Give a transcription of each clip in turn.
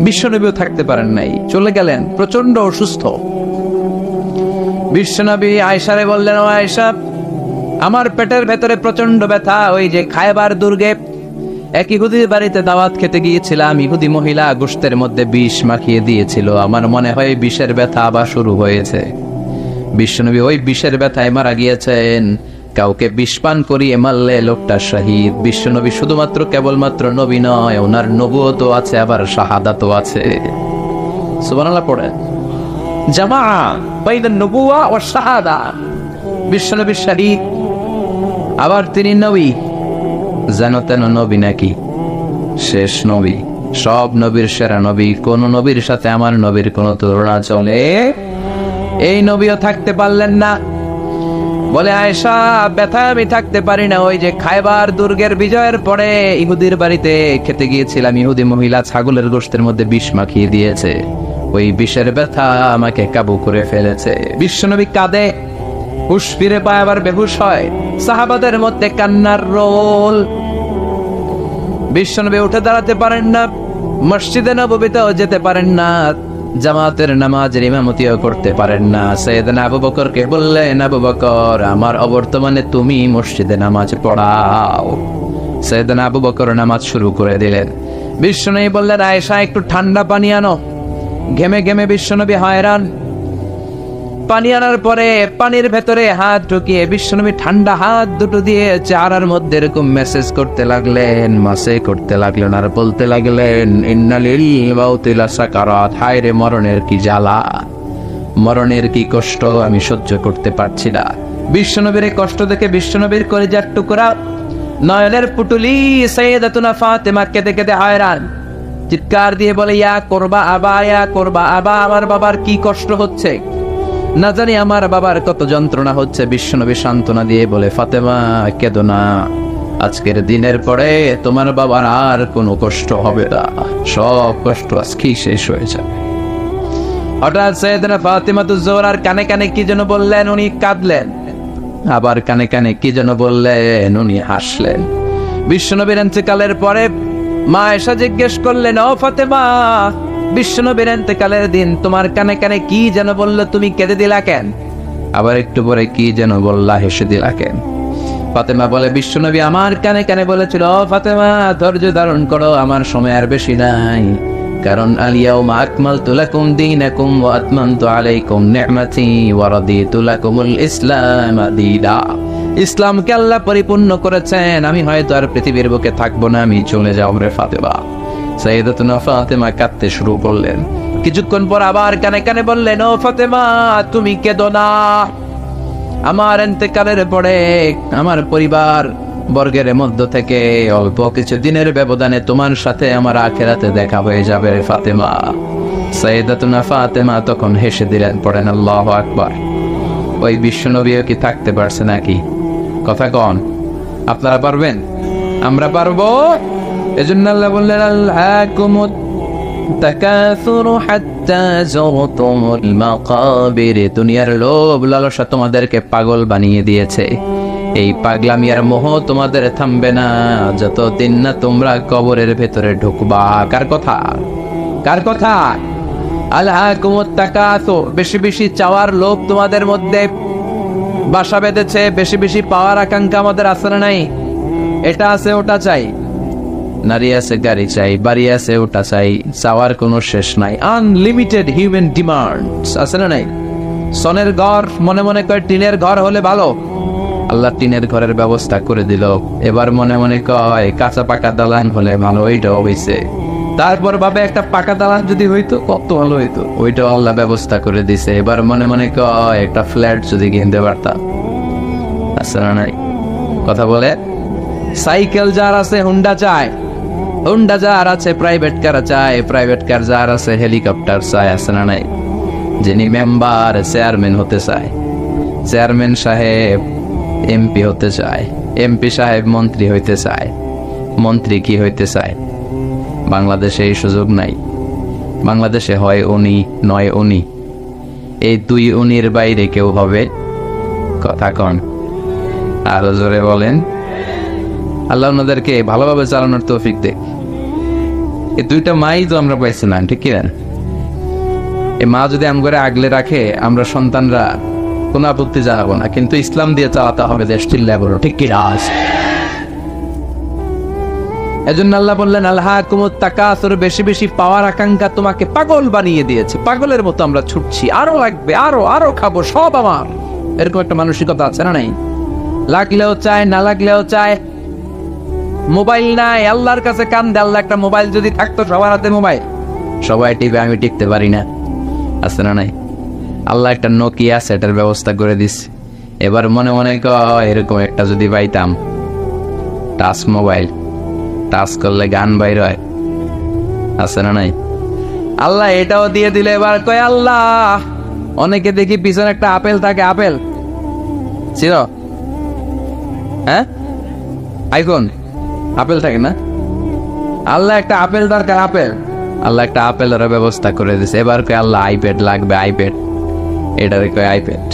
বিশ্বনবীও থাকতে পারেন নাই, চলে গেলেন, প্রচন্ড অসুস্থ। বিশ্বনবী আয়েশারে বললেন, ও আয়েশা, আমার পেটের ভেতরে প্রচন্ড ব্যথা। ওই যে খায়বার দুর্গে এক ইহুদির বাড়িতে দাওয়াত খেতে গিয়েছিলাম, ইহুদি মহিলা গোশতের মধ্যে বিষ মাখিয়ে দিয়েছিল, আমার মনে হয় বিষের ব্যথা আবার শুরু হয়েছে। বিশ্বনবী ওই বিষের ব্যথায় মারা গিয়েছেন। কাউকে বিষ পান করিয়ে মারলে লোকটা শহীদ। বিশ্বনবী শুধুমাত্র কেবলমাত্র নবী নয়, ওনার নবুয়তও আছে, আবার শাহাদাতও আছে। সুবহানাল্লাহ পড়েন। জামা বাইনান নবুওয়া ওয়াস শাহাদা। বিশ্বনবী শহীদ, আবার তিনি নবী। যেন তেন নবী নাকি? শেষ নবী, সব নবীর সেরা নবী। কোন নবীর সাথে আমার নবীর কোন তুলনা চলে? এই নবীও থাকতে পারলেন না। বলে, আয়েশা, ব্যথায় আমি থাকতে পারি না। ওই যে খায়বার দুর্গের বিজয়ের পরে ইহুদির বাড়িতে খেতে গিয়েছিলাম, ইহুদি মহিলা ছাগলের গোশতের মধ্যে বিষ মাখিয়ে দিয়েছে, ওই বিষের ব্যথা আমাকে কাবু করে ফেলেছে। বিশ্বনবী কাঁদে, হুশ ফিরে পায়, আবার বেহুশ হয়। সাহাবাদের মধ্যে কান্নার রোল। বিশ্বনবী উঠে দাঁড়াতে পারেন না, মসজিদে নববীতেও যেতে পারেন না, জামাতের নামাজের ইমামতিও করতে পারেন না। সাইয়েদনা আবু বকরকে বললেন, আবু বকর, আমার অবর্তমানে তুমি মসজিদে নামাজ পড়াও। সাইয়েদনা আবু বকর নামাজ শুরু করে দিলেন। বিশ্বনবী বললেন, আয়েশা, একটু ঠান্ডা পানি আনো। ঘেমে ঘেমে বিশ্বনবী হয়রান। পানি আনার পরে পানির ভেতরে হাত ঢুকিয়ে বিশ্বনবী ঠান্ডা হাত দুটো দিয়ে চেহারার মধ্যে এরকম মেসেজ করতে লাগলেন, মাসে করতে লাগলেন, আর বলতে লাগলেন, ইন্নালিল মাউতি লাসাকারাত। হায় রে, মরণের কি জ্বালা, মরণের কি কষ্ট, আমি সহ্য করতে পারছি না। বিশ্বনবীর এই কষ্ট দেখে বিশ্বনবীর কলিজার টুকরা, নয়নের পুটুলি সাইয়েদাতুনা ফাতেমা কেঁদে কেঁদে হয়রান। চিৎকার দিয়ে বলে, ইয়া করবা আবা, ইয়া করবা আবা, আমার বাবার কি কষ্ট হচ্ছে, না জানি আমার বাবার কত যন্ত্রণা হচ্ছে। বিশ্বনবী সান্ত্বনা দিয়ে বলে, ফাতেমা, কেঁদো না, আজকের দিনের পরে তোমার বাবার আর কোনো কষ্ট হবে না, সব কষ্ট আজকেই শেষ হয়ে যাবে। হঠাৎ সাইয়েদনা ফাতিমাতুজ জোহরার কানে কানে কি যেন বললেন, উনি কাঁদলেন। আবার কানে কানে কি যেন বললেন, উনি হাসলেন। বিশ্বনবীর ইন্তেকালের পরে মা আয়েশা জিজ্ঞেস করলেন, ও ফাতেমা, বিশ্বনবীর ইন্তেকালের দিন তোমার কানে কানে কি যেন বললো, তুমি কেঁদে দিলা কেন? আবার একটু পরে কি যেন বললা, হেসে দিলা কেন? ফাতেমা বলে, বিশ্বনবী আমার কানে কানে বলেছিল, ও ফাতেমা, ধৈর্য ধারণ করো, আমার সময় আর বেশি নাই, কারণ আল-ইয়াউমা আকমালতু লাকুম দীনাকুম ওয়া আতমামতু আলাইকুম নি'মাতি ওয়া রাদিতু লাকুমুল ইসলাম দীনা। ইসলামকে আল্লাহ পরিপূর্ণ করেছেন, আমি হয়তো আর পৃথিবীর বুকে থাকবো না, আমি চলে যাব রে ফাতেমা। সাইয়েদাতুনা ফাতেমা কাঁদতে শুরু করলেন। কিছুক্ষণ পর আবার কানে কানে বললেন, ও ফাতেমা, তুমি কেঁদো না, আমার ইন্তেকালের পরে আমার পরিবার বর্গের মধ্য থেকে অল্প কিছু দিনের ব্যবধানে তোমার সাথে আমার আখিরাতে দেখা হয়ে যাবে রে ফাতেমা। সাইয়েদাতুনা ফাতেমা তখন হেসে দিলেন, পড়েন আল্লাহু আকবার। ওই বিশ্বনবীও কি থাকতে পারছে নাকি? কথা কন, আপনারা পারবেন? আমরা পারবো? এজন্য আল্লাহ বললেন, আলহাকুমুত তাকাসুরু হাত্তা যুরতুমুল মাকাবির। দুনিয়ার লোভ লালসা তোমাদেরকে পাগল বানিয়ে দিয়েছে। এই পাগলামি আর মোহ তোমাদের থামবে না যতদিন না তোমরা কবরের ভেতরে ঢুকবা। কার কথা? কার কথা? আলহাকুমুত তাকাসুর, বেশি বেশি চাওয়ার লোভ তোমাদের মধ্যে বাসা বেঁধেছে। বেশি বেশি পাওয়ার আকাঙ্ক্ষা আমাদের আছে না নাই? এটা আছে, ওটা চাই, নারী আছে, গাড়ি চাই, বাড়ি আছে, ওটা চাই, চাওয়ার কোনো শেষ নাই। আনলিমিটেড হিউম্যান ডিমান্ডস আছে না নাই? সনের ঘর মনে মনে কয় টিনের ঘর হলে ভালো, আল্লাহ টিনের ঘরের ব্যবস্থা করে দিল। এবার মনে মনে কয় কাঁচা পাকা দালান হলে ভালো, ওইটাও হইছে। তারপর ভাবে একটা পাকা দালান যদি হইতো কত ভালো হইতো, ওইটাও আল্লাহ ব্যবস্থা করে দিছে। এবার মনে মনে কয় একটা ফ্ল্যাট যদি কিনতে পারতাম, আছে না নাই? কথা বলে। সাইকেল যার আছে হুন্ডা চায়, হুন্ডা যার আছে প্রাইভেট কার চায়, প্রাইভেট কার যার আছে হেলিকপ্টার চায়, আছে না নাই? যিনি মেম্বার চেয়ারম্যান হতে চায়, চেয়ারম্যান সাহেব এমপি হতে চায়, এমপি সাহেব মন্ত্রী হইতে চায়, মন্ত্রী কি হইতে চায়? বাংলাদেশে এই সুযোগ নাই। বাংলাদেশে হয় উনি নয় উনি, এই দুই উনির বাইরে কেউ হবে? কথা কন, আরো জোরে বলেন। আল্লাহ ওনাদেরকে ভালোভাবে চালানোর তৌফিক দেয়। এই দুইটা মাই তো আমরা পাইছি না, ঠিক কিনা? এই মা যদি আম করে আগলে রাখে, আমরা সন্তানরা কোনো আপত্তি জানাবো না, কিন্তু ইসলাম দিয়ে চালাতে হবে দেশ, চিল্লায় বলো ঠিক কিনা? এজন্য আল্লাহ বললেন আলহাকুমুত তাকাসুর, বেশি বেশি পাওয়ার আকাঙ্ক্ষা তোমাকে পাগল বানিয়ে দিয়েছে। পাগলের মতো আমরা ছুটছি, আরো লাগবে, আরো আরো খাবো, সব আমার, এরকম একটা মানসিকতা আছে না নাই? লাগলেও চায়, না লাগলেও চায়। মোবাইল নাই, আল্লাহর কাছে কান দে, আল্লাহ একটা মোবাইল যদি থাকতো, সবার হাতে মোবাইল, সবাই টিপে, আমি টিপতে পারি না, আছে না নাই? আল্লাহ একটা নোকিয়া সেটের ব্যবস্থা করে দিচ্ছে। এবার মনে মনে এরকম একটা যদি পাইতাম, টাচ মোবাইল, টাচ করলে গান বাইর হয়, আছে না নাই? আল্লাহ এটাও দিয়ে দিলে এবার কয় আল্লাহ, অনেকে দেখি পিছনে একটা আপেল থাকে, আপেল ছিল, হ্যাঁ আইফোন আপেল থাকে না? আল্লাহ একটা আপেল দরকার, আপেল, আল্লাহ একটা আপেলের ব্যবস্থা করে দিছে। এবার কয় আল্লাহ আইপ্যাড লাগবে, আইপ্যাড, এটারে কয় আইপ্যাড।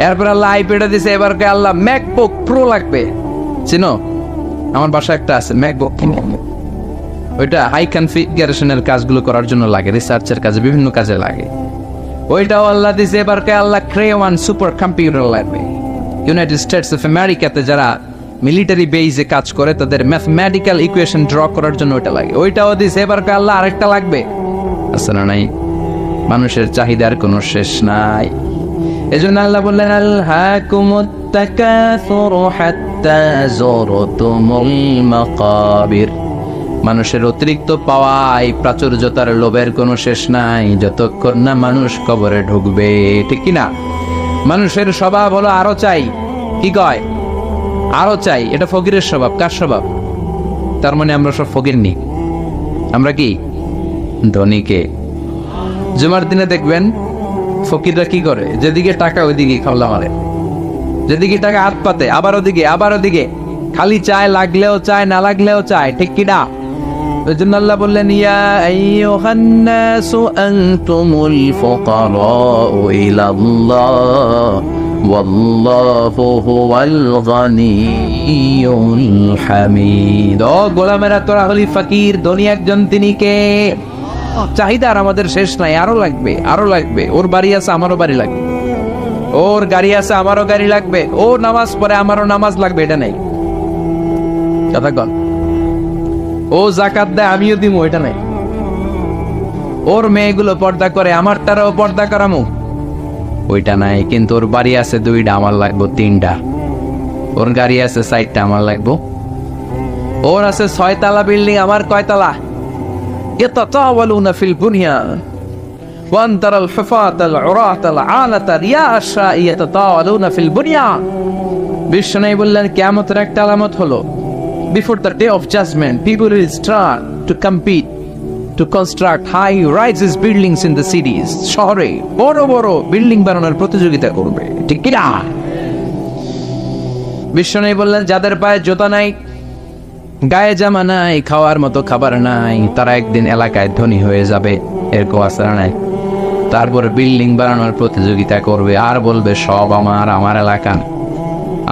এরপর আল্লাহ আইপ্যাডে দিছে, এবার কয় আল্লাহ ম্যাকবুক প্রো লাগবে। চিনো? আমার বাসায় একটা আছে ম্যাকবুক, ওইটা হাই কনফিগারেশনের কাজগুলো করার জন্য লাগে, রিসার্চের কাজে, বিভিন্ন কাজে লাগে। ওইটাও আল্লাহ দিছে। এবার কয় আল্লাহ ক্রেওয়ান সুপার কম্পিউটার লাগবে। ইউনাইটেড স্টেটস অফ আমেরিকাতে যারা মিলিটারি বেইজে কাজ করে, তাদের ম্যাথমেটিক্যাল ইকুয়েশন ড্র করার জন্য ওইটা লাগে, ওইটাও দিছে। এবার কয় আল্লাহ আরেকটা লাগবে, আছে না নাই? মানুষের চাহিদার কোনো শেষ নাই। এজন্য আল্লাহ বললেন আলহাকুমুত তাকাসুর হাত্তা যুরতুমুল মাকাবির, মানুষের অতিরিক্ত পাওয়ায় প্রাচুর্যতার লোভের কোনো শেষ নাই, যতক্ষণ না মানুষ কবরে ঢুকবে, ঠিক কিনা? মানুষের স্বভাব হলো আরো চাই, কি কয়? আরো চাই। এটা ফকিরের স্বভাব। কার স্বভাব? তার মানে আমরা সব ফকির নি, আমরা কি ধনীকে। জুমার দিনে দেখবেন ফকিররা কি করে, যেদিকে টাকা ওইদিকে খাওয়া মারে, যেদিকে টাকা হাত পাতে, আবার ওদিকে, আবার ওদিকে, খালি চায়, লাগলেও চায়, না লাগলেও চায়, ঠিক কিনা? ওই জন্য আল্লাহ বললেন ইয়া আইয়ুহান নাসু আনতুমুল ফুকারাউ ইলাল্লাহ ওয়াল্লাহু হুয়াল গানিয়ুল হামিদ। ও গোলামেরা, তোরা হলি ফকির, ধনী একজন তিনি কে। চাহিদার আমাদের শেষ নাই, আরো লাগবে, আরো লাগবে। ওর বাড়ি আছে, আমারও বাড়ি লাগবে, ওর গাড়ি আছে, আমারও গাড়ি লাগবে, ও নামাজ পড়ে, আমারও নামাজ লাগবে, এটা নাই কথা কন। ও যাকাত দেয়, আমিও দিব, এটা নাই। ওর মেয়েগুলো পর্দা করে, আমার তারাও পর্দা করামু, ওইটা নাই। কিন্তু ওর বাড়ি আছে দুইটা, আমার লাগবো তিনটা। ওর গাড়ি আছে 4টা, আমার লাগবো। ওর আছে 6 তলা বিল্ডিং, আমার কয়তলা? ইয়াতাতাওয়ালুনা ফিল বুনিয়ান ওয়ান তারাল হুফাতাল উরাতাল আলাতা রিয়াশা ইয়াতাতাওয়ালুনা ফিল বুনিয়ান। বিশ্বনবী বললেন কিয়ামতের একটা আলামত হলো, before the day of judgment people will start to compete to construct high rises buildings in the cities. শহরে বড় বড় বিল্ডিং বানানোর প্রতিযোগিতা করবে, ঠিক কি না? বিশ্বনবী বললেন যাদের পায়ে জুতা নাই, গায়ে জামা নাই, খাওয়ার মতো খাবার নাই, তারা একদিন এলাকায় ধনী হয়ে যাবে, এরকম আসার নাই। তারপর বিল্ডিং বানানোর প্রতিযোগিতা করবে, আর বলবে সব আমার, আমার এলাকা,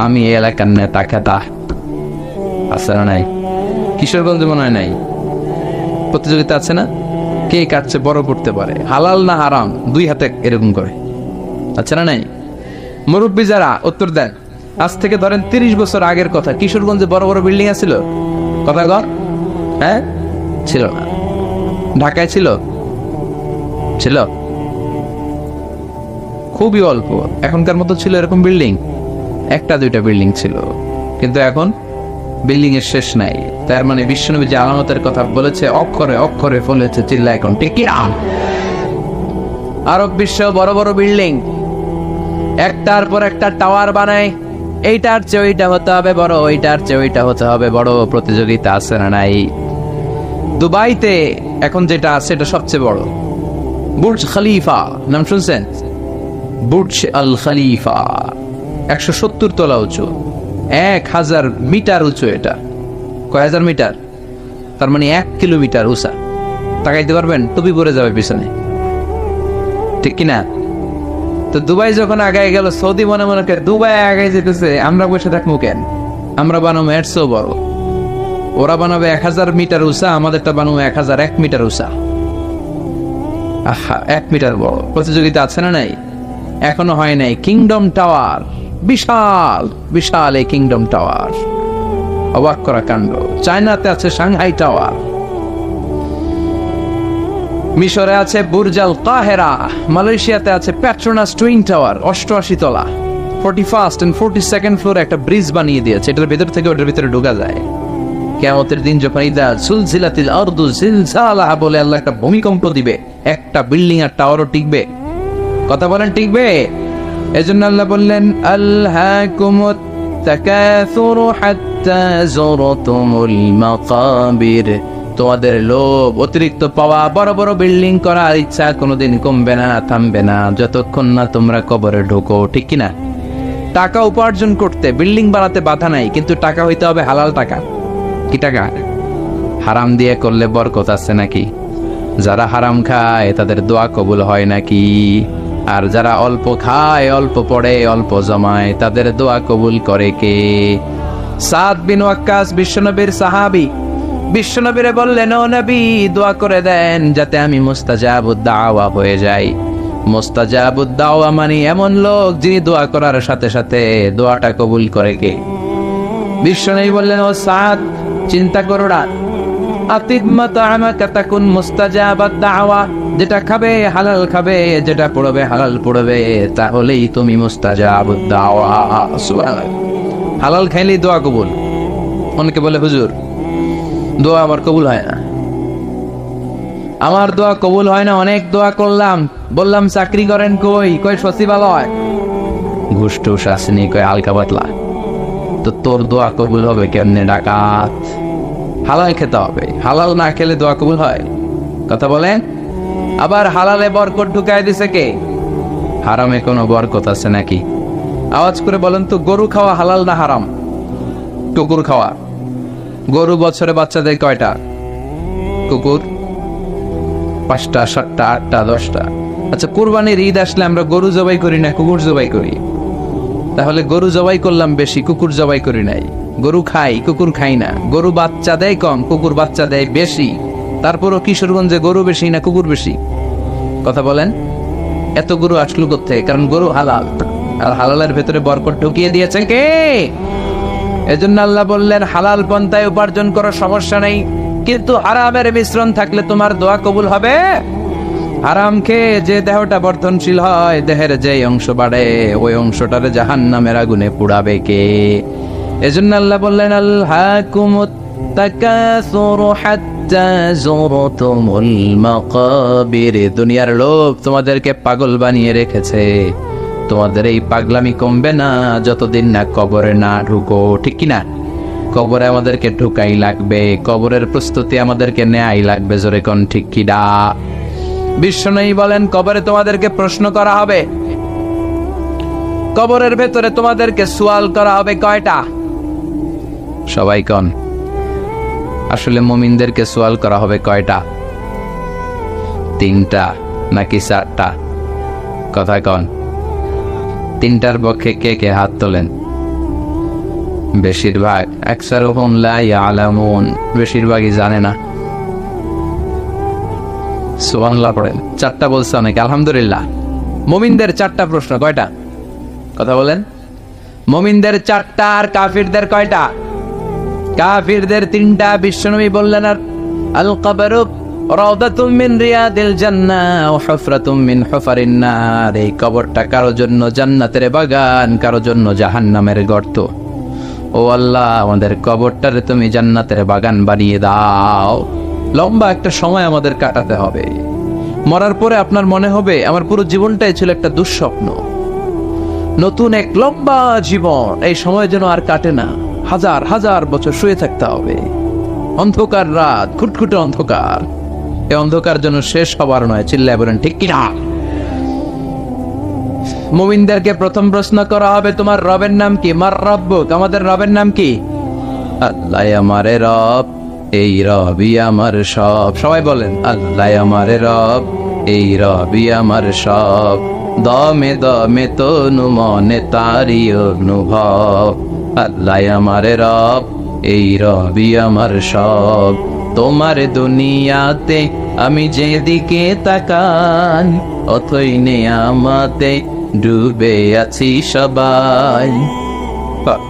আমি এই এলাকার নেতা খেতা, আছে না নাই? কিশোরগঞ্জে মনে হয় নাই প্রতিযোগিতা আছে না? কে কাটছে বড় করতে পারে, হালাল না হারাম, 2 হাতে এরকম করে, আছে না নাই? মুরব্বী যারা উত্তর দেন, আজ থেকে ধরেন 30 বছর আগের কথা, কিশোরগঞ্জে বড় বড় বিল্ডিং আছিল? কথা কর, হ্যাঁ ছিল না। ঢাকায় ছিল? ছিল খুবই অল্প। এখনকার মতো ছিল এরকম বিল্ডিং? 1-2টা বিল্ডিং ছিল, কিন্তু এখন বিল্ডিং এর শেষ নাই। তার মানে বিশ্বনবী যে আলামতের কথা বলেছে, অক্ষরে অক্ষরে ফলেছে, চিল্লা এখন ঠিক কি না? আরব বিশ্ব বড় বড় বিল্ডিং, একটার পর একটা টাওয়ার বানায়, এইটার চেয়ে ওইটা হতে হবে বড়, ওইটার চেয়ে ওইটা হতে হবে বড়, প্রতিযোগিতা আছে না নাই? দুবাইতে এখন যেটা আছে এটা সবচেয়ে বড়, বুর্জ খলিফা, নাম শুনছেন? বুর্জ আল খলিফা 170 তলা উঁচু, 1000 মিটার উঁচু। এটা কয় হাজার মিটার? তার মানে 1 কিলোমিটার উঁচা। তাকাইতে পারবেন? টুপি পরে যাবে পিছনে, ঠিক কিনা? তো দুবাই যখন আগায় গেল, সৌদি মনে মনে করে দুবাই আগায় যেতেছে, আমরা বসে থাকবো কেন? আমরা বানাবো এর চেয়েও বড়। ওরা বানাবে 1000 মিটার উঁচা, আমাদেরটা বানাবো 1001 মিটার উঁচা। 1 মিটার বড়। প্রতিযোগিতা আছে না নাই? এখনো হয় নাই। কিংডম টাওয়ার, বিশাল বিশাল এই কিংডম টাওয়ার, অবাক করা কাণ্ড। চায়নাতে আছে সাংহাই টাওয়ার, মিশরে আছে বুর্জ আল কাহেরা, মালয়েশিয়াতে আছে পেট্রোনাস টুইন টাওয়ার 88 তলা, 41st and 42nd ফ্লোরে একটা ব্রিজ বানিয়ে দিয়েছে, এটার ভেতর থেকে ওটার ভিতরে ঢোকা যায়। কিয়ামতের দিন যখন ইদা সুলজিলাতিল আরদু জিলজালাহা বলে আল্লাহ একটা ভূমিকম্প দিবে, একটা বিল্ডিং আর টাওয়ারও টিকবে? কথা বলেন, টিকবে? এজন্য আল্লাহ বললেন আলহাকুমুত তাকাসুরু হাত্তা যুরতুমুল মাকাবির। তোমাদের লোভ, অতিরিক্ত পাওয়া, বড় বড় বিল্ডিং করার ইচ্ছা কোনোদিন কমবে না, থামবে না যতক্ষণ না তোমরা কবরে ঢোকো। ঠিক কিনা? টাকা উপার্জন করতে, বিল্ডিং বানাতে বাধা নাই, কিন্তু টাকা হইতে হবে হালাল টাকা। কি টাকা? হারাম দিয়ে করলে বরকত আছে নাকি? যারা হারাম খায় তাদের দোয়া কবুল হয় নাকি? আর যারা অল্প খায়, অল্প পড়ে, অল্প জমায়, তাদের দোয়া কবুল করে কে? সাদ বিন ওয়াক্কাস বিশ্বনবীর সাহাবী, বিশ্বনবীরে বললেন ও নবী দোয়া করে দেন যাতে আমি মুস্তাজাবুদ দাওয়া হয়ে যাই। মুস্তাজাবুদ দাওয়া মানে এমন লোক যিনি দোয়া করার সাথে সাথে দোয়াটা কবুল করে কে? বিশ্বনবী বললেন ও সাদ চিন্তা করো না, আতিদ মাতা'আমাকা তাকুন মুস্তাজাবাদ দাওয়া, যেটা খাবে হালাল খাবে, যেটা পড়বে হালাল পড়বে, তাহলেই তুমি মুস্তাজাবুদ দাওয়া। সুবহানাল্লাহ। হালাল খাইলেই দোয়া কবুল। অনেকে বলে হুজুর দোয়া আমার কবুল হয় না, আমার দোয়া কবুল হয় না, অনেক দোয়া করলাম, বললাম চাকরি করেন কই, কই সচিবালয়, ঘুষ টুস আসেনি, কই হালকা পাতলা। তো তোর দোয়া কবুল হবে কেমনে ডাকাত? হালাল খেতে হবে, হালাল না খেলে দোয়া কবুল হয়? কথা বলেন। আবার হালালে বরকত ঢুকায় দিছে কে? হারামে কোনো বরকত আছে নাকি? আওয়াজ করে বলেন তো, গরু খাওয়া হালাল না হারাম? কুকুর খাওয়া। গরু বছরে বাচ্চা দেয় কয়টা? কুকুর 5টা, 7টা, 8টা, 10টা। আচ্ছা, কুরবানির ঈদ আসলে আমরা গরু জবাই করি না কুকুর জবাই করি? তাহলে গরু জবাই করলাম বেশি, কুকুর জবাই করি নাই। গরু খাই, কুকুর খাই না। গরু বাচ্চা দেয় কম, কুকুর বাচ্চা দেয় বেশি। তারপরও কিশোরগঞ্জে গরু বেশি না কুকুর বেশি? কথা বলেন। এত গরু আসলো কোথায়? কারণ গরু হালাল, আর হালালের ভেতরে বরকত ঢুকিয়ে দিয়েছে কে? এজন্য আল্লাহ বললেন হালাল পন্থায় উপার্জন করার সমস্যা নেই, কিন্তু হারামের মিশ্রণ থাকলে তোমার দোয়া কবুল হবে? হারাম খেয়ে যে দেহটা বর্ধনশীল হয়, দেহের যে অংশ বাড়ে, ওই অংশটারে জাহান্নামের আগুনে পুড়াবে কে? এজন্য আল্লাহ বললেন আলহাকুমুত তাকাসুরু হাত্তা যুরতুমুল মাকাবির। দুনিয়ার লোভ তোমাদেরকে পাগল বানিয়ে রেখেছে, তোমাদের এই পাগলামি কমবে না যতদিন না কবরে না ঢুকো। ঠিক কিনা? কবরে আমাদেরকে ঢুকাই লাগবে, কবরের প্রস্তুতি আমাদেরকে নেয়াই লাগবে। জোরে কোন ঠিক কিনা? বিশ্বনবী বলেন কবরে তোমাদেরকে প্রশ্ন করা হবে, কবরের ভেতরে তোমাদেরকে সুয়াল করা হবে কয়টা? সবাই কোন? আসলে মুমিনদেরকে সুয়াল করা হবে কয়টা? 3টা নাকি 4টা? কথা কোন? 3টার পক্ষে কে কে হাত তোলেন? বেশিরভাগ। আকসারুহুম লা ইয়ালামুন, বেশিরভাগই জানে না। সুবহানাল্লাহ পড়েন। 4টা বলছে অনেকে, আলহামদুলিল্লাহ। মুমিনদের 4টা প্রশ্ন, কয়টা? কথা বলেন। মুমিনদের 4টা, আর কাফিরদের কয়টা? কাফিরদের 3টা। বিশ্বনবী বললেন আর আল কবরু রাউদাতুম মিন রিয়াদিল জান্নাহ ওয়া হুফরাতুম মিন হুফারিন নার। এই কবরটা কারো জন্য জান্নাতের বাগান, কারো জন্য জাহান্নামের গর্ত। ও আল্লাহ, আমাদের কবরটারে তুমি জান্নাতের বাগান বানিয়ে দাও। লম্বা একটা সময় আমাদের কাটাতে হবে। মরার পরে আপনার মনে হবে আমার পুরো জীবনটাই ছিল একটা দুঃস্বপ্ন। নতুন এক লম্বা জীবন, এই সময় যেন আর কাটে না। হাজার হাজার বছর শুয়ে থাকতে হবে। অন্ধকার রাত, খুটখুটে অন্ধকার। এই অন্ধকার যেন শেষ হবার নয়। চিল্লায় বলেন ঠিক কিনা? মুমিনদেরকে প্রথম প্রশ্ন করা হবে তোমার রবের নাম কি? মার রব্বুক, আমাদের রবের নাম কি? আল্লাহ আমারে রব, এই রবই আমার সব। সবাই বলেন আল্লাহ আমারে রব, এই রবই আমার সব। দমে দমে তনু মনে তারি অনুভব। আল্লাহ আমারে রব, এই রবি আমার সব। তোমার দুনিয়াতে আমি যেদিকে তাকাই, অথই নেয়ামতে ডুবে আছি সবাই।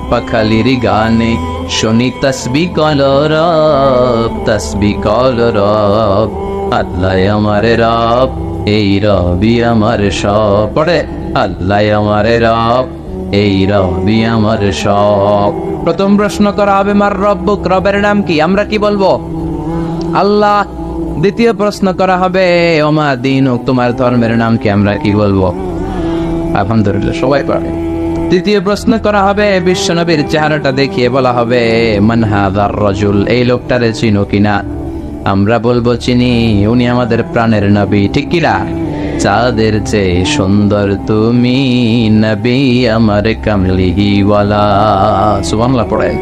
পাখালির গানে শুনি তসবি কলরব, তসবি কলরব। আল্লাহ আমার রব, এই রবি আমার সব। পড়ে আল্লাহ আমার রব, এই রবি আমার সব। প্রথম প্রশ্ন করা হবে মার রব্বুক, রবের নাম কি? আমরা কি বলবো? আল্লাহ। দ্বিতীয় প্রশ্ন করা হবে ওমা দীনুক, তোমার ধর্মের নাম কি? আমরা কি বলবো? আলহামদুলিল্লাহ, সবাই পারে। তৃতীয় প্রশ্ন করা হবে বিশ্বনবীর চেহারাটা দেখিয়ে বলা হবে মান হাযার রাজুল, এই লোকটারে চিনো কিনা? আমরা বলবো চিনি, উনি আমাদের প্রাণের নবী, ঠিক কিনা? চাঁদের চেয়ে সুন্দর তুমি নবী আমার কামলিহি ওয়ালা। সুবহানাল্লাহ পড়েন।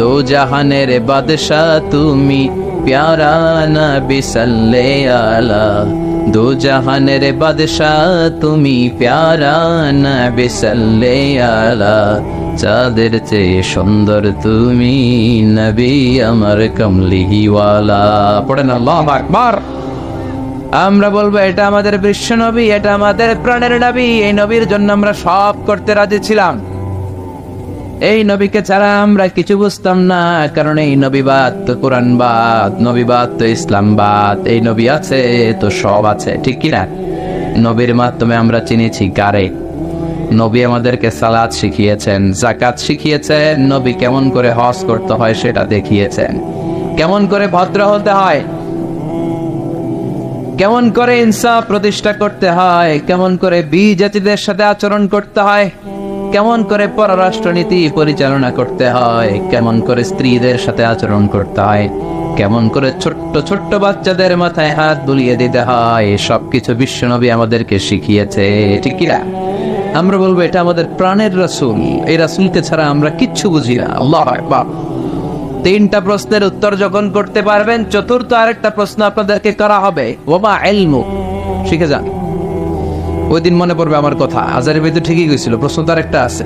দো জাহানের বাদশাহ তুমি প্যারা নবী সাল্লে আলা। দো জাহানের বাদশাহ তুমি প্যারা নবী সাল্লে আলা। চাঁদের চেয়ে সুন্দর তুমি নবী আমার কামলিহি ওয়ালা। পড়েন আল্লাহু আকবার। আমরা বলবো এটা আমাদের বিশ্ব নবী, এটা আমাদের প্রাণের নবী। এই নবীর জন্য আমরা সব করতে রাজি ছিলাম। এই নবীকে ছাড়া আমরা কিছু বুঝতাম না, কারণ এই নবীবাদ তো কোরআনবাদ, নবীবাদ তো ইসলামবাদ। এই নবী আছে তো সব আছে, ঠিক কিনা? নবীর মাধ্যমে আমরা চিনেছি কারে? নবী আমাদেরকে সালাত শিখিয়েছেন, যাকাত শিখিয়েছেন, নবী কেমন করে হজ করতে হয় সেটা দেখিয়েছেন, কেমন করে ভদ্র হতে হয়, কেমন করে ইনসাফ প্রতিষ্ঠা করতে হয়, কেমন করে বিজাতিদের সাথে আচরণ করতে হয়, কেমন করে পররাষ্ট্রনীতি পরিচালনা করতে হয়, কেমন করে স্ত্রীদের সাথে আচরণ করতে হয়, কেমন করে ছোট্ট ছোট্ট বাচ্চাদের মাথায় হাত বুলিয়ে দিতে হয়, সবকিছু বিশ্বনবী আমাদেরকে শিখিয়েছে, ঠিক কিনা? আমরা বলবো এটা আমাদের প্রাণের রাসূল। এই রাসূলকে ছাড়া আমরা কিচ্ছু বুঝি না। আল্লাহু আকবার। তিনটা প্রশ্নের উত্তর যখন করতে পারবেন, চতুর্থ আরেকটা প্রশ্ন আপনাদেরকে করা হবে, ওমা ইলমু, শিখে যান। ওই দিন মনে পড়বে আমার কথা, আজারের ভিতরে ঠিকই গেছিল, প্রশ্ন তো আরেকটা আছে।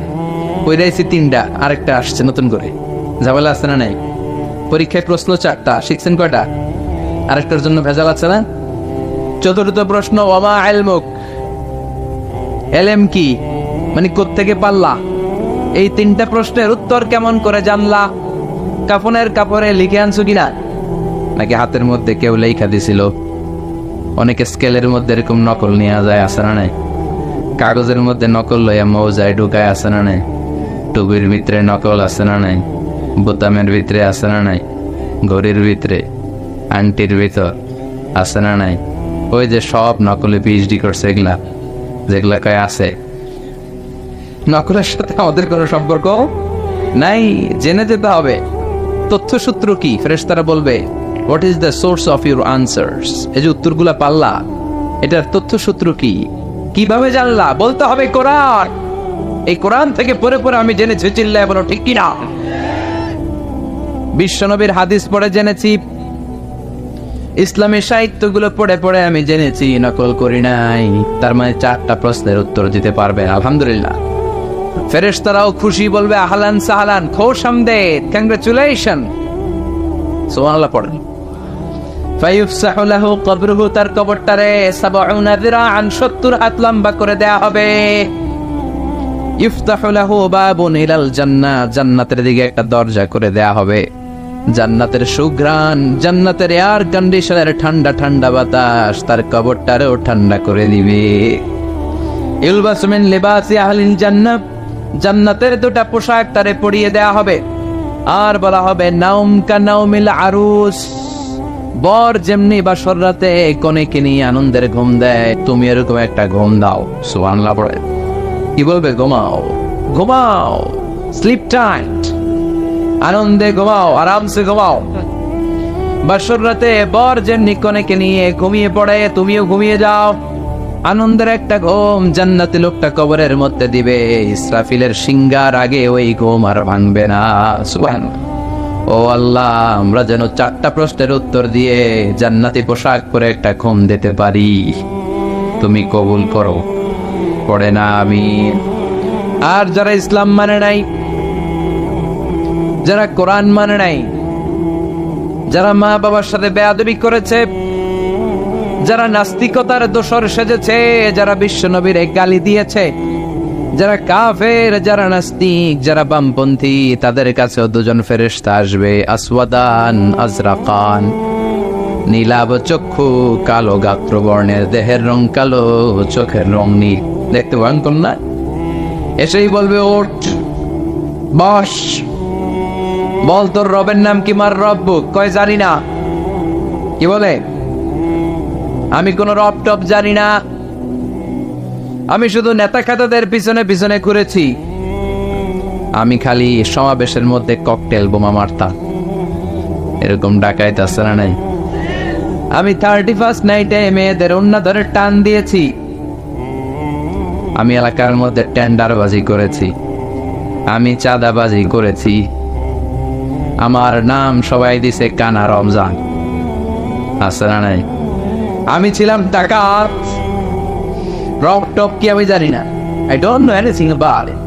কইরাইছি তিনটা, আরেকটা আসছে নতুন করে। ঝামেলা আছে না নাই? পরীক্ষায় প্রশ্ন 4টা, শিখছেন কয়টা? আরেকটার জন্য ভেজাল আছে না? চতুর্থ প্রশ্ন ওমা ইলমুক, এলএম কি, মানে কোত্থেকে পারলা? এই তিনটা প্রশ্নের উত্তর কেমন করে জানলা? কাফনের কাপড়ে লিখে আনছো কিনা, নাকি হাতের মধ্যে কেউ লেখা দিছিল? অনেকে স্কেলের মধ্যে এরকম নকল নিয়ে যায়, আছে না নাই? কাগজের মধ্যে নকল লইয়া মৌজায় ঢুকায়, আছে না নাই? টুবির ভিতরে নকল, আছে না নাই? বোতামের ভিতরে, আছে না নাই? ঘড়ির ভিতরে, আন্টির ভিতর, আছে না নাই? ওই যে সব নকলে পিএইচডি করছে, এগুলা যেগুলা কয় আছে। নকলের সাথে আমাদের কোনো সম্পর্ক নাই, জেনে যেতে হবে তথ্যসূত্র কি। ফেরেশতারা বলবে what is the source of your answers, এই যে উত্তরগুলা পাল্লা, এটার তথ্যসূত্র কি, কিভাবে জানলা? বলতে হবে কোরআন। এই কোরআন থেকে পড়ে পড়ে আমি জেনেছি, চিল্লায় বলো ঠিক কিনা? বিশ্বনবীর হাদিস পড়ে জেনেছি, ইসলামের সাহিত্যগুলো পড়ে পড়ে আমি জেনেছি, নকল করি নাই। তার মানে 4টা প্রশ্নের উত্তর দিতে পারবেন, আলহামদুলিল্লাহ। ফেরেশতারাও খুশি, বলবে আহলান সাহলান, খোশামদেদ, কংগ্রাচুলেশন। সুবহানাল্লাহ পড়েন। ফায়ুফসাহু লাহু কবরুহু, তার কবরটারে 70 যিরাআন, 70 হাত লম্বা করে দেয়া হবে। ইফতাহু লাহু বাবুন ইলাল জান্নাহ, জান্নাতের দিকে একটা দরজা করে দেয়া হবে। জান্নাতের সুঘ্রাণ, জান্নাতের এয়ার কন্ডিশনের ঠান্ডা ঠান্ডা বাতাস তার কবরটারেও ঠান্ডা করে দিবে। ইলবাসু মিন লিবাসি আহলিল জান্নাহ, জান্নাতের 2টা পোশাক তারে পরিয়ে দেয়া হবে। আর বলা হবে নাউম কা নাউমিল আরুস, বর যেমনি বাসর রাতে কনেকে নিয়ে আনন্দের ঘুম দেয়, তুমি এরকম একটা ঘুম দাও। সুবহানাল্লাহ পড়ে। কি বলবে? ঘুমাও, ঘুমাও, স্লিপ টাইট, আনন্দে ঘুমাও, আরামসে ঘুমাও। বাসর রাতে বর যেমনি কনেকে নিয়ে ঘুমিয়ে পড়ে, তুমিও ঘুমিয়ে যাও। আনন্দের একটা ঘুম জান্নাতি লোকটা কবরের মধ্যে দিবে। ইসরাফিলের সিংহার আগে ওই ঘুম আর ভাঙবে না। সুবহানাল্লাহ। ও আল্লাহ, আমরা যেন 4টা প্রশ্নের উত্তর দিয়ে জান্নাতি পোশাক পরে একটা ঘুম দিতে পারি, তুমি কবুল করো। পড়ে না আমিন। আর যারা ইসলাম মানে নাই, যারা কোরআন মানে নাই, যারা মা বাবার সাথে বেয়াদবি করেছে, যারা নাস্তিকতার দোসর সেজেছে, যারা বিশ্ব নবীর গালি দিয়েছে, যারা কাফের, যারা নাস্তিক, যারা বামপন্থী, তাদের কাছেও দুজন ফেরেশতা আসবে। আসওয়াদান আজরাকান, নীলাভ চক্ষু, কালো গাত্র বর্ণের, দেহের রং কালো, চোখের রং নীল। দেখতে ভয়ঙ্কর না? এসেই বলবে, ওঠ, বস, বল তোর রবের নাম কি? মার রব্বুক। কয় জানি না। কি বলে? আমি কোন রব টপ জানি না, আমি শুধু নেতা খাতাদের পিছনে পিছনে ঘুরেছি, আমি খালি সমাবেশের মধ্যে ককটেল বোমা মারতাম। এরকম ডাকাইত আছে না নাই? আমি 31st নাইটে মেয়েদের ওন্না ধরে টান দিয়েছি, আমি এলাকার মধ্যে টেন্ডারবাজি করেছি, আমি চাঁদাবাজি করেছি, আমার নাম সবাই দিছে কানা রমজান। আছে না নাই? আমি ছিলাম ডাকাত। রব টপ কি আমি জানি না। I don't know anything about it.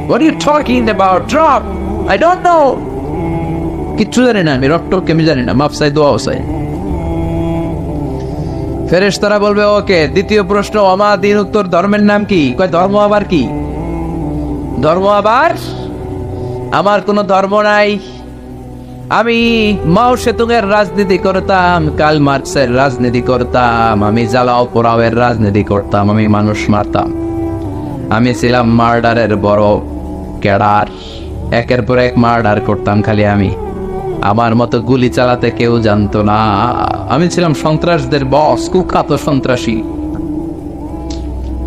What are you talking about? Drop. I don't know. কিচ্ছু জানি না আমি, রব টপ কি আমি জানি না। মাফ চাই, দোয়া চাই। ফেরেশতারা বলবে, ওকে, দ্বিতীয় প্রশ্ন, ওমা দিন উত্তর, ধর্মের নাম কি? কয় ধর্ম আবার কি? ধর্ম আবার? আমার কোনো ধর্ম নাই। আমি মাও সেতুংয়ের রাজনীতি করতাম, কার্ল মার্কসের রাজনীতি করতাম, আমি জ্বালাও পোড়াওয়ের রাজনীতি করতাম, আমি মানুষ মারতাম, আমি ছিলাম মার্ডারের বড় ক্যাডার, একের পর এক মার্ডার করতাম খালি আমি। আমার মতো গুলি চালাতে কেউ জানতো না। আমি ছিলাম সন্ত্রাসদের বস, কুখ্যাত সন্ত্রাসী।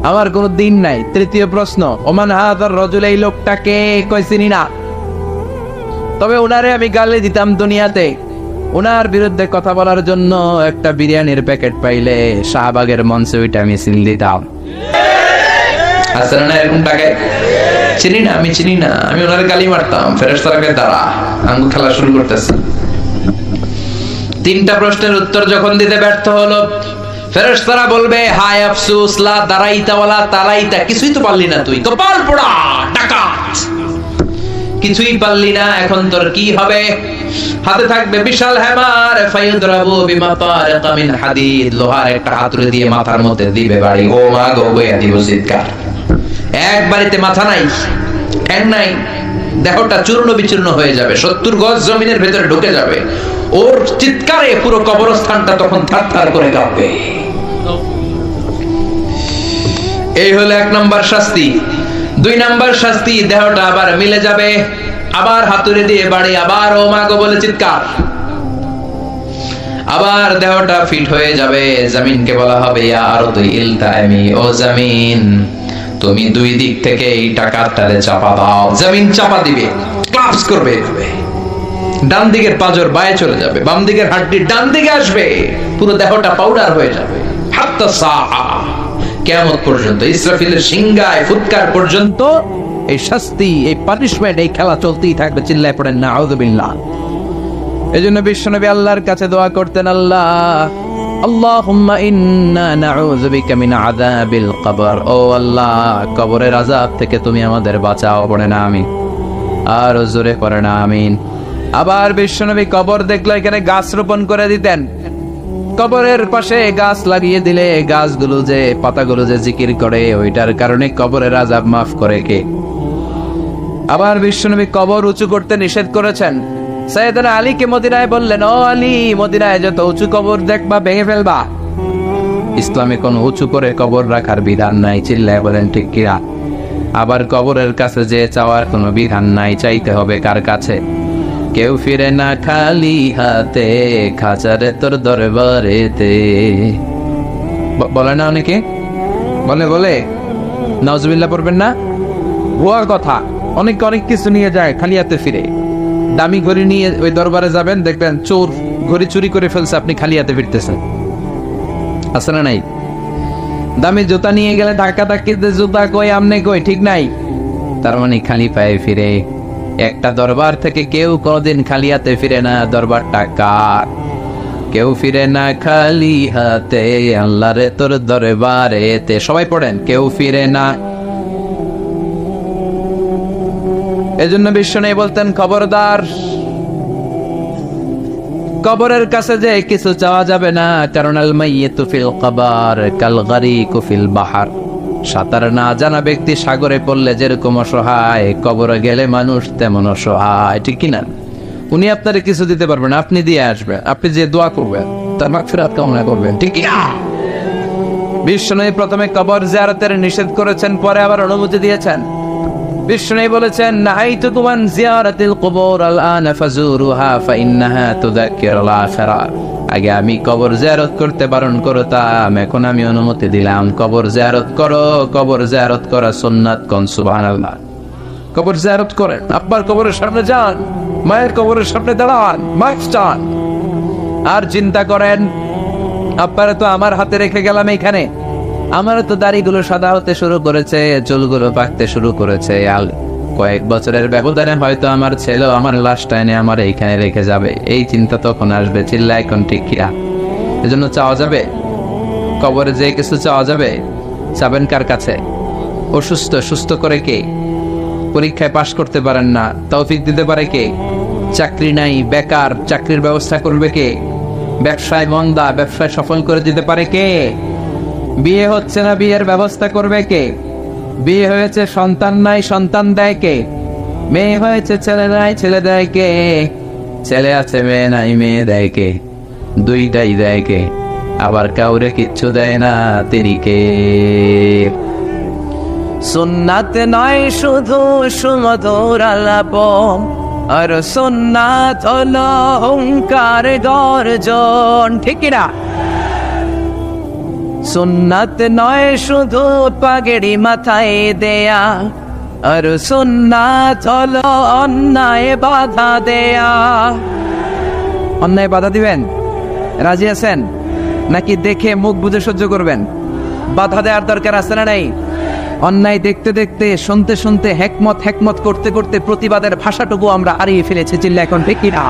আমার কোনো দিন নাই। তৃতীয় প্রশ্ন, ওমান হাযার রাজুল, এই লোকটাকে? কই চিনি না, তবে ওনারে আমি গালি দিতাম দুনিয়াতে। ওনার বিরুদ্ধে কথা বলার জন্য একটা বিরিয়ানির প্যাকেট পাইলে শাহবাগের মঞ্চে ওইটা মিছিল দিতাম। আসলে না এরকম টাকে চিনি না, আমি চিনি না, আমি ওনারে গালি মারতাম। ফেরেশতাকে দ্বারা আঙ্গুল খেলা শুরু করতেছে। তিনটা প্রশ্নের উত্তর যখন দিতে ব্যর্থ হলো, ফেরেশতারা বলবে, হায় আফসোস, লা দারাইতা ওয়ালা তালাইতা, কিছুই তো পারলি না তুই, কপাল পোড়া ডাকাত, কিছুই পারলি না, এখন তোর কি হবে? হাতে থাকবে বিশাল হ্যামার, ফায়ুদরাবু বিমাতারিকা মিন হাদিদ, লোহার একটা হাতুড়ি দিয়ে মাথার মধ্যে দিবে বাড়ি। ও মা গো, বইয়া দিব চিৎকার। এক বাড়িতে মাথা নাই, ঠ্যাং নাই, দেহটা চূর্ণ বিচূর্ণ হয়ে যাবে, 70 গজ জমিনের ভেতরে ঢুকে যাবে। ওর চিৎকারে পুরো কবরস্থানটা তখন থারথার করে কাঁপবে। এই হলো 1 নম্বর শাস্তি। 2 নম্বর শাস্তি, দেহটা আবার মিলে যাবে, আবার হাতুড়ি দিয়ে বাড়ি, আবার ও মা গো বলে চিৎকার, আবার দেহটা ফিট হয়ে যাবে। জমিনকে বলা হবে, ইয়া আরদু ইলতাইমি, ও জমিন তুমি 2 দিক থেকে এই টাকাটারে চাপা দাও। জমিন চাপা দিবে, ক্লাপস করবে, ডান দিকের পাঁজর বায়ে চলে যাবে, বাম দিকের হাড্ডি ডান দিকে আসবে, পুরো দেহটা পাউডার হয়ে যাবে। হাত্তা সাআ, কিয়ামত পর্যন্ত, ইসরাফিলের সিংহায় ফুৎকার পর্যন্ত এই শাস্তি, এই পানিশমেন্ট, এই খেলা চলতেই থাকবে। চিল্লায় পড়েন না আউযুবিল্লাহ। এজন্য বিশ্বনবী আল্লাহর কাছে দোয়া করতেন, আল্লাহ, আল্লাহুম্মা ইন্না নাউযু বিকা মিন আযাবিল কবর, ও আল্লাহ, কবরের আযাব থেকে তুমি আমাদের বাঁচাও। পড়ে না আমিন, আর জোরে পড়ে না আমিন। আবার বিশ্বনবী কবর দেখলে এখানে গাছ রোপণ করে দিতেন। কবরের পাশে গাছ লাগিয়ে দিলে গাছগুলো যে, পাতাগুলো যে জিকির করে, ওইটার কারণে কবরের আযাব মাফ করে কে? আবার বিশ্বনবী কবর উঁচু করতে নিষেধ করেছেন। সাইয়েদনা আলীকে মদিনায় বললেন, ও আলী, মদিনায় যত উঁচু কবর দেখবা ভেঙে ফেলবা। ইসলামে কোন উঁচু করে কবর রাখার বিধান নাই। চিল্লায় বলেন ঠিক কিনা? আবার কবরের কাছে যে চাওয়ার কোনো বিধান নাই। চাইতে হবে কার কাছে? কেউ ফিরে না খালি হাতে, খাঁচারে তোর দরবারেতে। বলে না অনেকে, বলে নাউজুবিল্লাহ পড়বেন না? ভুয়া কথা। অনেক কিছু নিয়ে যায়, খালি হাতে ফিরে। দামি ঘড়ি নিয়ে ওই দরবারে যাবেন, দেখবেন চোর ঘড়ি চুরি করে ফেলছে, আপনি খালি হাতে ফিরতেছেন। আছে না নাই? দামি জুতা নিয়ে গেলে ধাক্কা ধাক্কিতে জুতা কই, আমনে কই, ঠিক নাই? তার মানে খালি পায়ে ফিরে। একটা দরবার থেকে কেউ কোনদিন খালি হাতে ফিরে না। দরবারটা কার? কেউ ফিরে না খালি হাতে, আল্লাহরে তোর দরবারেতে। সবাই পড়েন, কেউ ফিরে না। এজন্য বিশ্বনবী বলতেন, খবরদার কবরের কাছে যে কিছু চাওয়া যাবে না, কারণ আল মাইয়িতু ফিল কবর কাল গারিকু ফিল বাহর। সাঁতার না জানা ব্যক্তি সাগরে পড়লে যেরকম অসহায়, কবরে গেলে মানুষ তেমন অসহায়, ঠিক কিনা? উনি আপনারে কিছু দিতে পারবেন না, আপনি দিয়ে আসবেন, আপনি যে দোয়া করবেন তার মাগফিরাত কামনা করবেন, ঠিক কিনা? বিশ্বনবী প্রথমে কবর জিয়ারতের নিষেধ করেছেন, পরে আবার অনুমতি দিয়েছেন। বিশ্বনবী বলেছেন, নাহাইতুকুম আন জিয়ারাতিল কুবুর আল-আন ফাজুরুহা ফাইন্নাহা তুযাক্কিরুল আখিরাহ। আগে আমি কবর জিয়ারত করতে বারণ করতাম, এখন আমি অনুমতি দিলাম, কবর জিয়ারত করো। কবর জিয়ারত করা সুন্নাত, কোন সুবহানাল্লাহ। কবর জিয়ারত করেন, আব্বার কবরের সামনে যান, মায়ের কবরের সামনে দাঁড়ান, মাইক টান, আর চিন্তা করেন, আব্বারে তো আমার হাতে রেখে গেলাম এখানে, আমার তো দাড়িগুলো সাদা হতে শুরু করেছে, চুলগুলো পাকতে শুরু করেছে, আর কয়েক বছরের ব্যবধানে হয়তো আমার ছেলে আমার লাশটা এনে আমার এইখানে রেখে যাবে, এই চিন্তা তখন আসবে। চিল্লা এখন ঠিক কিনা? এজন্য চাওয়া যাবে কবরে যে কিছু চাওয়া যাবে, চাবেন কার কাছে? অসুস্থ, সুস্থ করে কে? পরীক্ষায় পাশ করতে পারেন না, তৌফিক দিতে পারে কে? চাকরি নাই, বেকার, চাকরির ব্যবস্থা করবে কে? ব্যবসায় মন্দা, ব্যবসায় সফল করে দিতে পারে কে? বিয়ে হচ্ছে না, বিয়ের ব্যবস্থা করবে কে? বিয়ে হয়েছে, সন্তান নাই, সন্তান দেয় কে? মেয়ে হয়েছে, ছেলে নাই, ছেলে দেয় কে? ছেলে আছে, মেয়ে নাই, মেয়ে দেয় কে? দুইটাই দেয় কে? আবার কাউরে কিচ্ছু দেয় না, তিনি কে? সুন্নাত নয় শুধু সুমধুর আলাপ, আর সুন্নাত হলো হুঙ্কার গর্জন, ঠিক কিনা? সুন্নাত নয় শুধু পাগড়ি মাথায় দেয়া, আর সুন্নাত হলো অন্যায় বাধা দেয়া। অন্যায় বাধা দিবেন? রাজি আছেন নাকি দেখে মুখ বুজে সহ্য করবেন? বাধা দেওয়ার দরকার আছে না নাই? অন্যায় দেখতে দেখতে, শুনতে শুনতে, হেকমত করতে করতে প্রতিবাদের ভাষাটুকু আমরা হারিয়ে ফেলেছি, চিল্লা এখন ঠিক কিনা?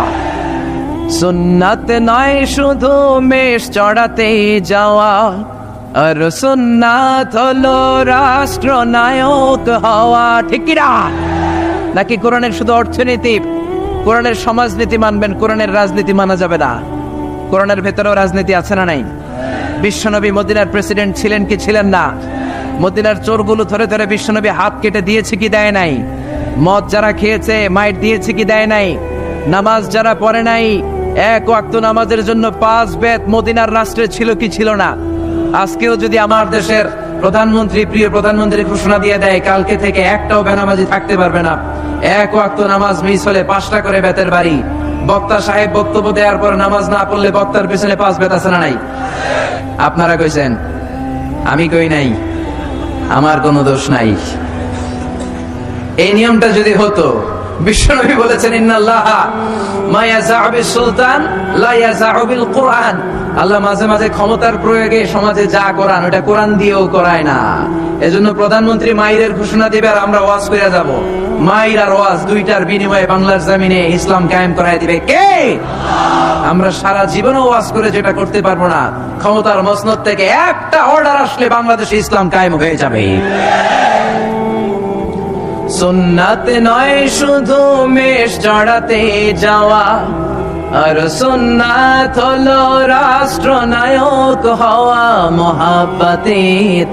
সুন্নাত নয় শুধু মেষ চড়াতে যাওয়া, আর সুন্নাত হলো রাষ্ট্রনায়ক হওয়া, ঠিক কিনা? নাকি কোরআনের শুধু অর্থনীতি, কোরআনের সমাজনীতি মানবেন, কোরআনের রাজনীতি মানা যাবে না? কোরআনের ভেতরেও রাজনীতি আছে না নাই? বিশ্বনবী মদিনার প্রেসিডেন্ট ছিলেন কি ছিলেন না? মদিনার চোরগুলো ধরে ধরে বিশ্বনবী হাত কেটে দিয়েছে কি দেয় নাই? মদ যারা খেয়েছে মাইর দিয়েছে কি দেয় নাই? নামাজ যারা পড়ে নাই, এক ওয়াক্ত নামাজের জন্য 5 বেত মদিনার রাষ্ট্রে ছিল কি ছিল না? আজকেও যদি আমার দেশের প্রধানমন্ত্রী, প্রিয় প্রধানমন্ত্রী ঘোষণা দিয়ে দেয় কালকে থেকে একটাও বেনামাজি থাকতে পারবে না, এক ওয়াক্ত নামাজ মিস হলে 5টা করে বেতের বাড়ি, বক্তা সাহেব বক্তব্য দেওয়ার পর নামাজ না পড়লে বক্তার পিছনে 5 বেত আছে না নাই? আপনারা কইছেন, আমি কই নাই, আমার কোনো দোষ নাই। এই নিয়মটা যদি হতো, বিশ্বনবী বলেছেন, ইন্নাল্লাহা মা ইয়াযাউ বিস সুলতান লা ইয়াযাউ বিল কুরআন। আল্লাহ মাঝে মাঝে ক্ষমতার প্রয়োগে সমাজে যা করান ওটা কোরআন দিয়েও করায় না। এজন্য প্রধানমন্ত্রী মাইরের ঘোষণা দিবে আর আমরা ওয়াজ করে যাব, মাইর আর ওয়াজ দুইটার বিনিময়ে বাংলার জমিনে ইসলাম কায়েম করায় দিবে কে? আমরা সারা জীবনে ওয়াজ করে যেটা করতে পারবো না, ক্ষমতার মসনদ থেকে একটা অর্ডার আসলে বাংলাদেশে ইসলাম কায়েম হয়ে যাবে। সুন্নাত নয় শুধু মেষ চড়াতে যাওয়া, আর সুন্নাত হলো রাষ্ট্রনায়ক হওয়া। মহাব্বতে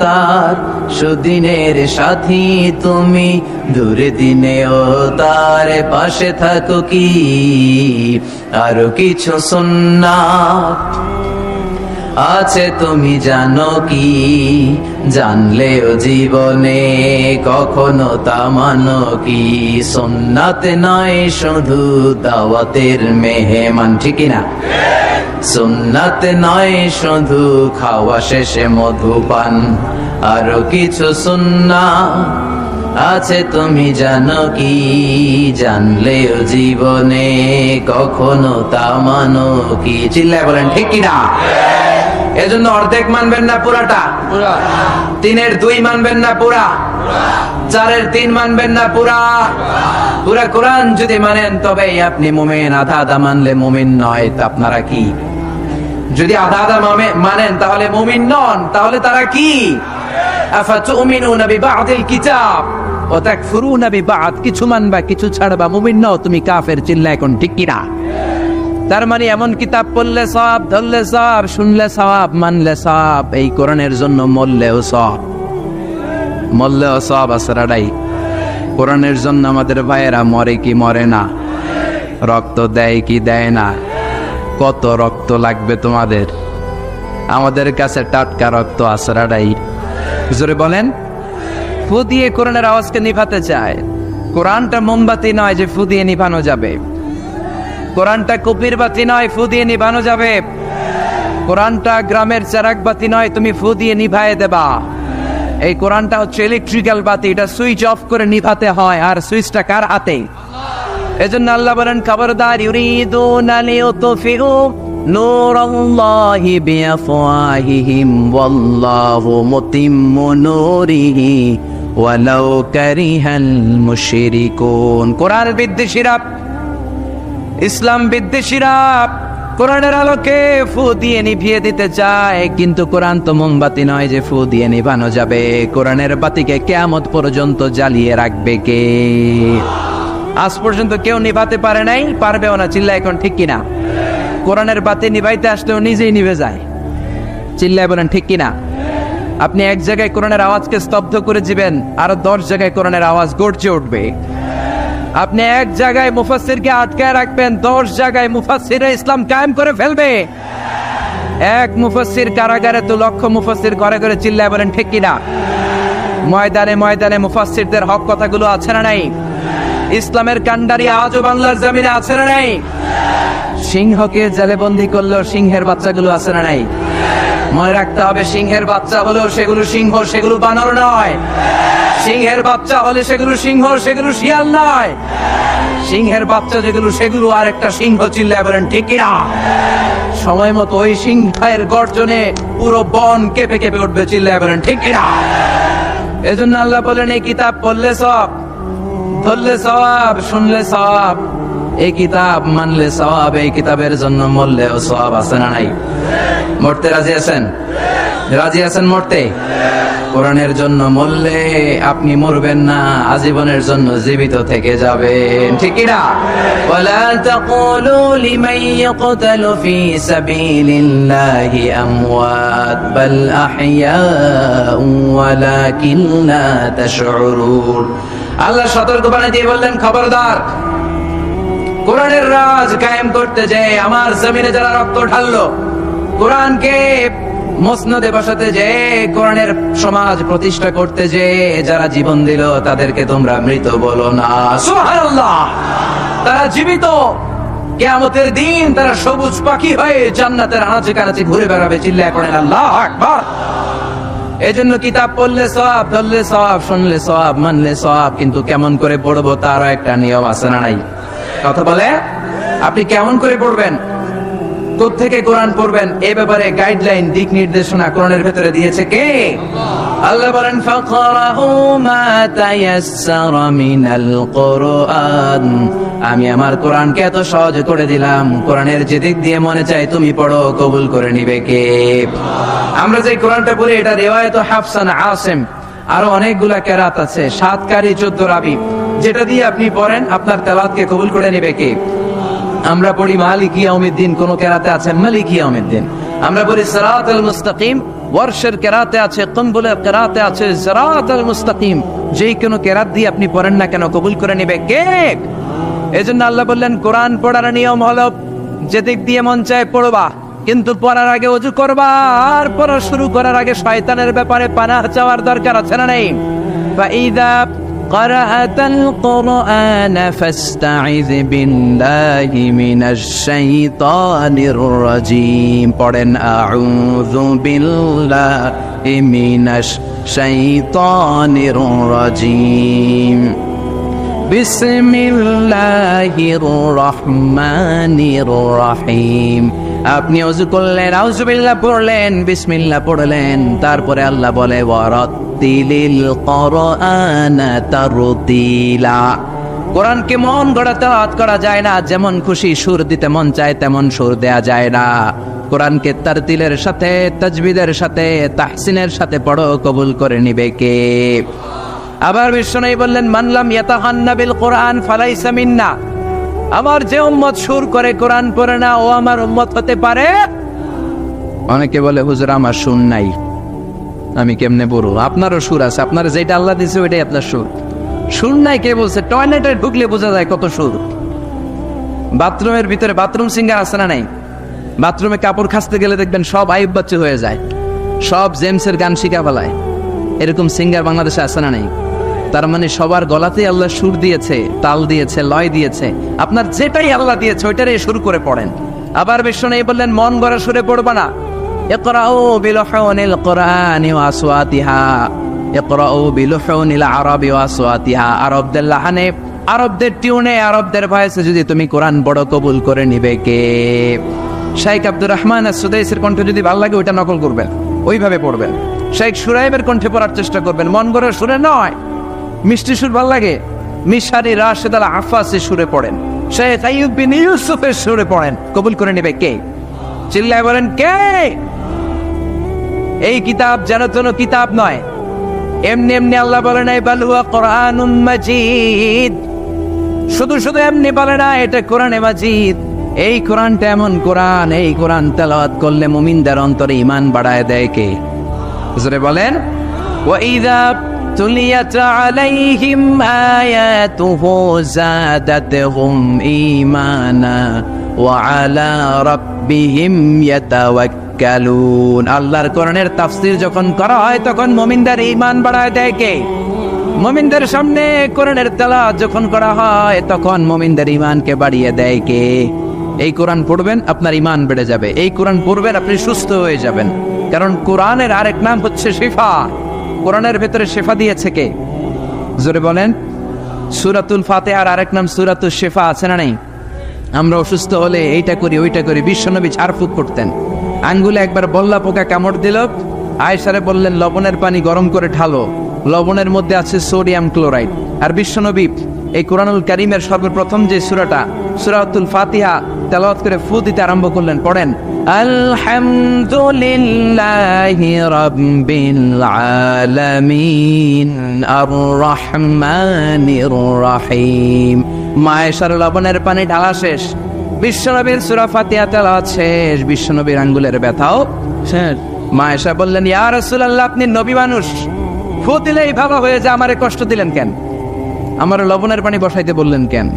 তার সুদিনের সাথী তুমি, দূরে দিনেও তার পাশে থাকো কি? আরো কিছু সুন্নাত আছে তুমি জানো কি? জানলেও জীবনে কখনো তা মানো কি? সুন্নাত নয় শুধু দাওয়াতের মেহমান, ঠিক না? সুন্নাত নয় শুধু খাওয়া শেষে মধুপান, আরো কিছু সুন্নাত আছে তুমি জানো কি? জানলেও জীবনে কখনো তা মানো কি? চিল্লায় বলেন ঠিক কিনা? এজন্য অর্ধেক মানবেন না পুরাটা, 3-এর 2 মানবেন না পুরা, 4-এর 3 মানবেন না পুরা। পুরা কোরআন যদি মানেন তবেই আপনি মুমিন, আধা আধা মানলে মুমিন নয়। তা আপনারা কি? যদি আধা আধা মানেন তাহলে মুমিন নন, তাহলে তারা কি? আফাতুমিনুনা বিবা'দিল কিতাব ওয়া তাকফুরুনা বিবা'দ, কিছু মানবা কিছু ছাড়বা, মুমিন নও তুমি কাফের, চিল্লা এখন ঠিক কি না? তার মানে এমন কিতাব পড়লে সওয়াব, ধরলে সওয়াব, শুনলে সওয়াব, মানলে সওয়াব, এই কোরআনের জন্য মরলেও সওয়াব, মরলেও সওয়াব আসরাডাই। কোরআনের জন্য আমাদের ভাইয়েরা মরে কি মরে না, রক্ত দেয় কি দেয় না, কত রক্ত লাগবে তোমাদের? আমাদের কাছে টাটকা রক্ত আসরাডাই। জোরে বলেন। ফু দিয়ে কোরআনের আওয়াজকে নিভাতে চায়। কোরআনটা মোমবাতি নয় যে ফু দিয়ে নিভানো যাবে, কোরআনটা কপির বাতি নয় ফু দিয়ে নিভানো যাবে, কোরআনটা গ্রামের চারাক বাতি নয় তুমি ফু দিয়ে নিভায়ে দেবা। এই কোরআনটা হচ্ছে ইলেকট্রিক্যাল বাতি, এটা সুইচ অফ করে নিভাতে হয়, আর সুইচটা কার হাতে? এজন্য আল্লাহ বলেন খবরদার, ইউরিদুনা লিইউতফিউ নূরাল্লাহি বিআফওয়াহিহিম ওয়াল্লাহু মুতিম্মু নূরিহি ওয়ালাউ কারিহাল মুশরিকুন। কোরআন বিদ্বেষীরা, ইসলাম বিদ্বেষীরা কোরআনের আলোকে ফু দিয়ে নিভিয়ে দিতে চায়, কিন্তু কোরআন তো মোমবাতি নয় যে ফু দিয়ে নিভানো যাবে। কোরআনের বাতিকে কিয়ামত পর্যন্ত জ্বালিয়ে রাখবে কে? আজ পর্যন্ত কেউ নিভাতে পারে নাই, পারবেও না, চিল্লা এখন ঠিক কিনা? কোরআনের বাতি নিভাইতে আসলেও নিজেই নিভে যায়, চিল্লায় বলেন ঠিক কিনা? আপনি এক জায়গায় কোরআনের আওয়াজকে স্তব্ধ করে দিবেন, আর 10 জায়গায় কোরআনের আওয়াজ গর্জে উঠবে। আপনি এক জায়গায় মুফাসসিরকে আটকায় রাখবেন, 10 জায়গায় মুফাসসিরে ইসলাম কায়েম করে ফেলবে। এক মুফাসসির কারাগারে তো লক্ষ মুফাসসির ঘরে ঘরে, চিল্লায় বলেন ঠিক কিনা? ময়দানে ময়দানে মুফাসসিরদের হক কথাগুলো আছে না নাই? ইসলামের কান্ডারি আজও বাংলার জমিনে আছে না নাই? সিংহকে জেলে বন্দী করলেও সিংহের বাচ্চাগুলো আছে না নাই? মনে রাখতে হবে, সিংহের বাচ্চা হলেও সেগুলো সিংহ, সেগুলো বানর নয়। সিংহের বাচ্চা হলে সেগুলো সিংহ, সেগুলো শিয়াল নয়। সিংহের বাচ্চা যেগুলো সেগুলো আর একটা সিংহ, চিল্লায় বলেন ঠিক কিনা? সময় মতো ওই সিংহের গর্জনে পুরো বন কেঁপে কেঁপে উঠবে, চিল্লায় বলেন ঠিক কিনা? এজন্য আল্লাহ বলেন এই কিতাব পড়লে সওয়াব, ধরলে সওয়াব, শুনলে সওয়াব, এই কিতাব মানলে সওয়াব, এই কিতাবের জন্য মরলেও সওয়াব আছে না নাই? মরতে রাজি আছেন? রাজি আছেন মরতে? কোরআনের জন্য মরলে আপনি মরবেন না, আজীবনের জন্য জীবিত থেকে যাবেন, ঠিক কি না? ওয়ালা তাকুলু লিমান ইয়াকতালু ফি সাবিলিল্লাহি আমওয়াত বাল আহইয়াউ ওয়ালাকিন লা তাশউরুন। আল্লাহ সতর্কবাণী দিয়ে বললেন খবরদার, কোরআনের রাজ কায়েম করতে যে আমার জমিনে যারা রক্ত ঢাললো, কোরআনকে মসনদে বসাতে যে, কোরআনের সমাজ প্রতিষ্ঠা করতে যে যারা জীবন দিল, তাদেরকে তোমরা মৃত বলো না। সুবহানাল্লাহ, তারা জীবিত। কিয়ামতের দিন তারা সবুজ পাখি হয়ে জান্নাতের আনাচে কানাচে ঘুরে বেড়াবে, চিল্লায় পড়েন আল্লাহু আকবার। এজন্য কিতাব পড়লে সওয়াব, ধরলে সওয়াব, শুনলে সওয়াব, মানলে সওয়াব, কিন্তু কেমন করে পড়বো তারও একটা নিয়ম আছে না নাই? কথা বলে, আপনি কেমন করে পড়বেন, কোত্থেকে কোরআন পড়বেন, এই ব্যাপারে গাইডলাইন, দিক নির্দেশনা কোরআনের ভেতরে দিয়েছে কে? আল্লাহ বলেন ফাকরাহু মা তায়াসসারা মিনাল কুরআন। আমি আমার কোরআনকে এত সহজ করে দিলাম, কোরআনের যে দিক দিয়ে মনে চাই তুমি পড়ো, কবুল করে নিবে কে? আমরা যে কোরআনটা পড়ি এটা রিওয়ায়াত হাফসান আসিম, আরো অনেকগুলা কেরাত আছে, 7 কারি 14 রাবি, যেটা দিয়ে আপনি পড়েন আপনার তেলাওয়াতকে কবুল করে নিবে কে? আমরা পড়ি মালিকি ইয়াউমিদ্দিন, কোন কেরাতে আছে মালিকি ইয়াউমিদ্দিন। আমরা পড়ি সিরাতাল মুস্তাকিম, ওয়ারশের কেরাতে আছে, কুম্বুলের কেরাতে আছে সিরাতাল মুস্তাকিম। যেই কোন কেরাত দিয়ে আপনি পড়েন না কেন, কবুল করে নিবে কে? এজন্য আল্লাহ বললেন কোরআন পড়ার নিয়ম হলো যেদিক দিয়ে মন চায় পড়বা, কিন্তু পড়ার আগে ওযু করবা, আর পড়া শুরু করার আগে শয়তানের ব্যাপারে পানাহ চাওয়ার দরকার আছে না নাই? ফাইদা قرأت القرآن فاستعذ بالله من الشيطان الرجيم পড়েন আউযু বিল্লাহি মিনাশ শাইতানির রাজীম বিসমিল্লাহির রহমানির রহিম। আপনি ওযু করলেন, আউযু বিল্লাহ পড়লেন, বিসমিল্লাহ পড়লেন, তারপরে আল্লাহ বলে ওয়ারাত্তিলিল কুরআনা তারতিলা। কোরআনকে মন গড়া তেলাওয়াত করা যায় না, যেমন খুশি সুর দিতে মন চায় তেমন সুর দেয়া যায় না। কোরআনকে তারতিলের সাথে, তাজবিদের সাথে, তাহসিনের সাথে পড়ো, কবুল করে নিবে কে? আবার বিশ্বনবী বললেন, মান লাম ইয়াতাহান্না বিল কোরআন ফালাইসা মিন্না। আমার যে উম্মত সুর করে কোরআন পড়ে না, ও আমার উম্মত হতে পারে? অনেকে বলে, হুজুর আমার সুর নাই, আমি কেমনে পড়বো? আপনারও সুর আছে, আপনার যেটা আল্লাহ দিয়েছে ওইটাই আপনার সুর। সুর নাই কে বলছে? টয়লেটে ঢুকলে বোঝা যায় কত সুর। বাথরুমের ভিতরে বাথরুম সিঙ্গার আছে না নাই? বাথরুমে কাপড় খাসতে গেলে দেখবেন সব আইব বাচ্চা হয়ে যায়, সব জেমসের গান শিখা ফেলায়। এরকম সিঙ্গার বাংলাদেশে আছে না নাই? তার মানে সবার গলাতেই আল্লাহ সুর দিয়েছে, তাল দিয়েছে, লয় দিয়েছে। আপনার যেটাই আল্লাহ দিয়েছে ওইটারে শুরু করে পড়েন। আবার বিশ্বনবী বললেন, মন গড়া সুরে পড়বা না। ইকরাউ বিলুহুনিল কুরআনি ওয়া আসওয়াতিহা, ইকরাউ বিলুহুনিল আরাবি ওয়া আসওয়াতিহা। আরবদের লাহানে, আরবদের টিউনে, আরবদের ভয়েসে যদি তুমি কোরআন পড়ো, কবুল করে নিবে কে? শাইখ আব্দুর রহমান as-সুদাইসির কণ্ঠে যদি ভালো লাগে ওইটা নকল করবেন, ওইভাবে পড়বেন। শাইখ সুরাইবের কণ্ঠে পড়ার চেষ্টা করবেন, মন গড়া সুরে নয়। মিষ্টি সুর ভাল লাগে, মিশারি রাশেদ আল আফাসি সুরে পড়েন, শেখ আইয়ুব বিন ইউসুফের সুরে পড়েন, কবুল করে নেবে কে? চিল্লায় বলেন কে? এই কিতাব যেন তেন কিতাব নয়। এমনি এমনি আল্লাহ বলে নাই বাল হুয়া কোরআনুম মাজিদ। শুধু শুধু এমনি বলে না এটা কোরআনে মাজিদ। এই কোরআনটা এমন কোরআন, এই কোরআন তেলাওয়াত করলে মুমিনদের অন্তরে ঈমান বাড়ায় দেয় কে? হুজুরে বলেন, ওয়া ইযা তুলিয়াত আলাইহিম আয়াতুহু যাদাতহুম ঈমানা ওয়া আলা রাব্বিহিম ইয়াতাওয়াক্কালুন। আল্লাহর কোরআনের তাফসীর যখন করা হয় তখন মুমিনদের ঈমান বাড়ায় দেয় কে? মুমিনদের সামনে কোরআনের তেলাওয়াত যখন করা হয় তখন মুমিনদের ঈমানকে বাড়িয়ে দেয় কে? এই কোরআন পড়বেন, আপনার ঈমান বেড়ে যাবে। এই কোরআন পড়বেন, আপনি সুস্থ হয়ে যাবেন। কারণ কোরআনের আরেক নাম হচ্ছে শিফা। কোরআনের ভেতরে শিফা দিয়েছে কে? জোরে বলেন। সূরাতুল ফাতিহার আরেক নাম সূরাতুশ শিফা, আছে না নাই? আমরা অসুস্থ হলে এইটা করি ওইটা করি। বিশ্বনবী ঝাড়ফুঁক করতেন, আঙ্গুলে একবার বল্লা পোকা কামড় দিল, আয়েশারে বললেন লবণের পানি গরম করে ঢালো, লবণের মধ্যে আছে সোডিয়াম ক্লোরাইড। আর বিশ্বনবী এই কোরআনুল কারীমের সর্বপ্রথম যে সূরাটা, সূরাতুল ফাতিহা তেলাওয়াত করে ফু দিতে আরম্ভ করলেন। পড়েন, আলহামদুলিল্লাহি রাব্বিল আলামিন আর রহমানির রহিম। মায়েশার লবণের পানি ঢালা শেষ, বিশ্বনবীর সূরা ফাতিহা তেলাওয়াত শেষ, বিশ্বনবীর আঙ্গুলের ব্যথাও শেষ। মায়েশা বললেন, ইয়া রাসূলুল্লাহ, আপনি নবী মানুষ, ফু দিলেই ভালো হয়ে যায়, আমারে কষ্ট দিলেন কেন? আমার লবণের পানি বসাইতে বললেন কেন?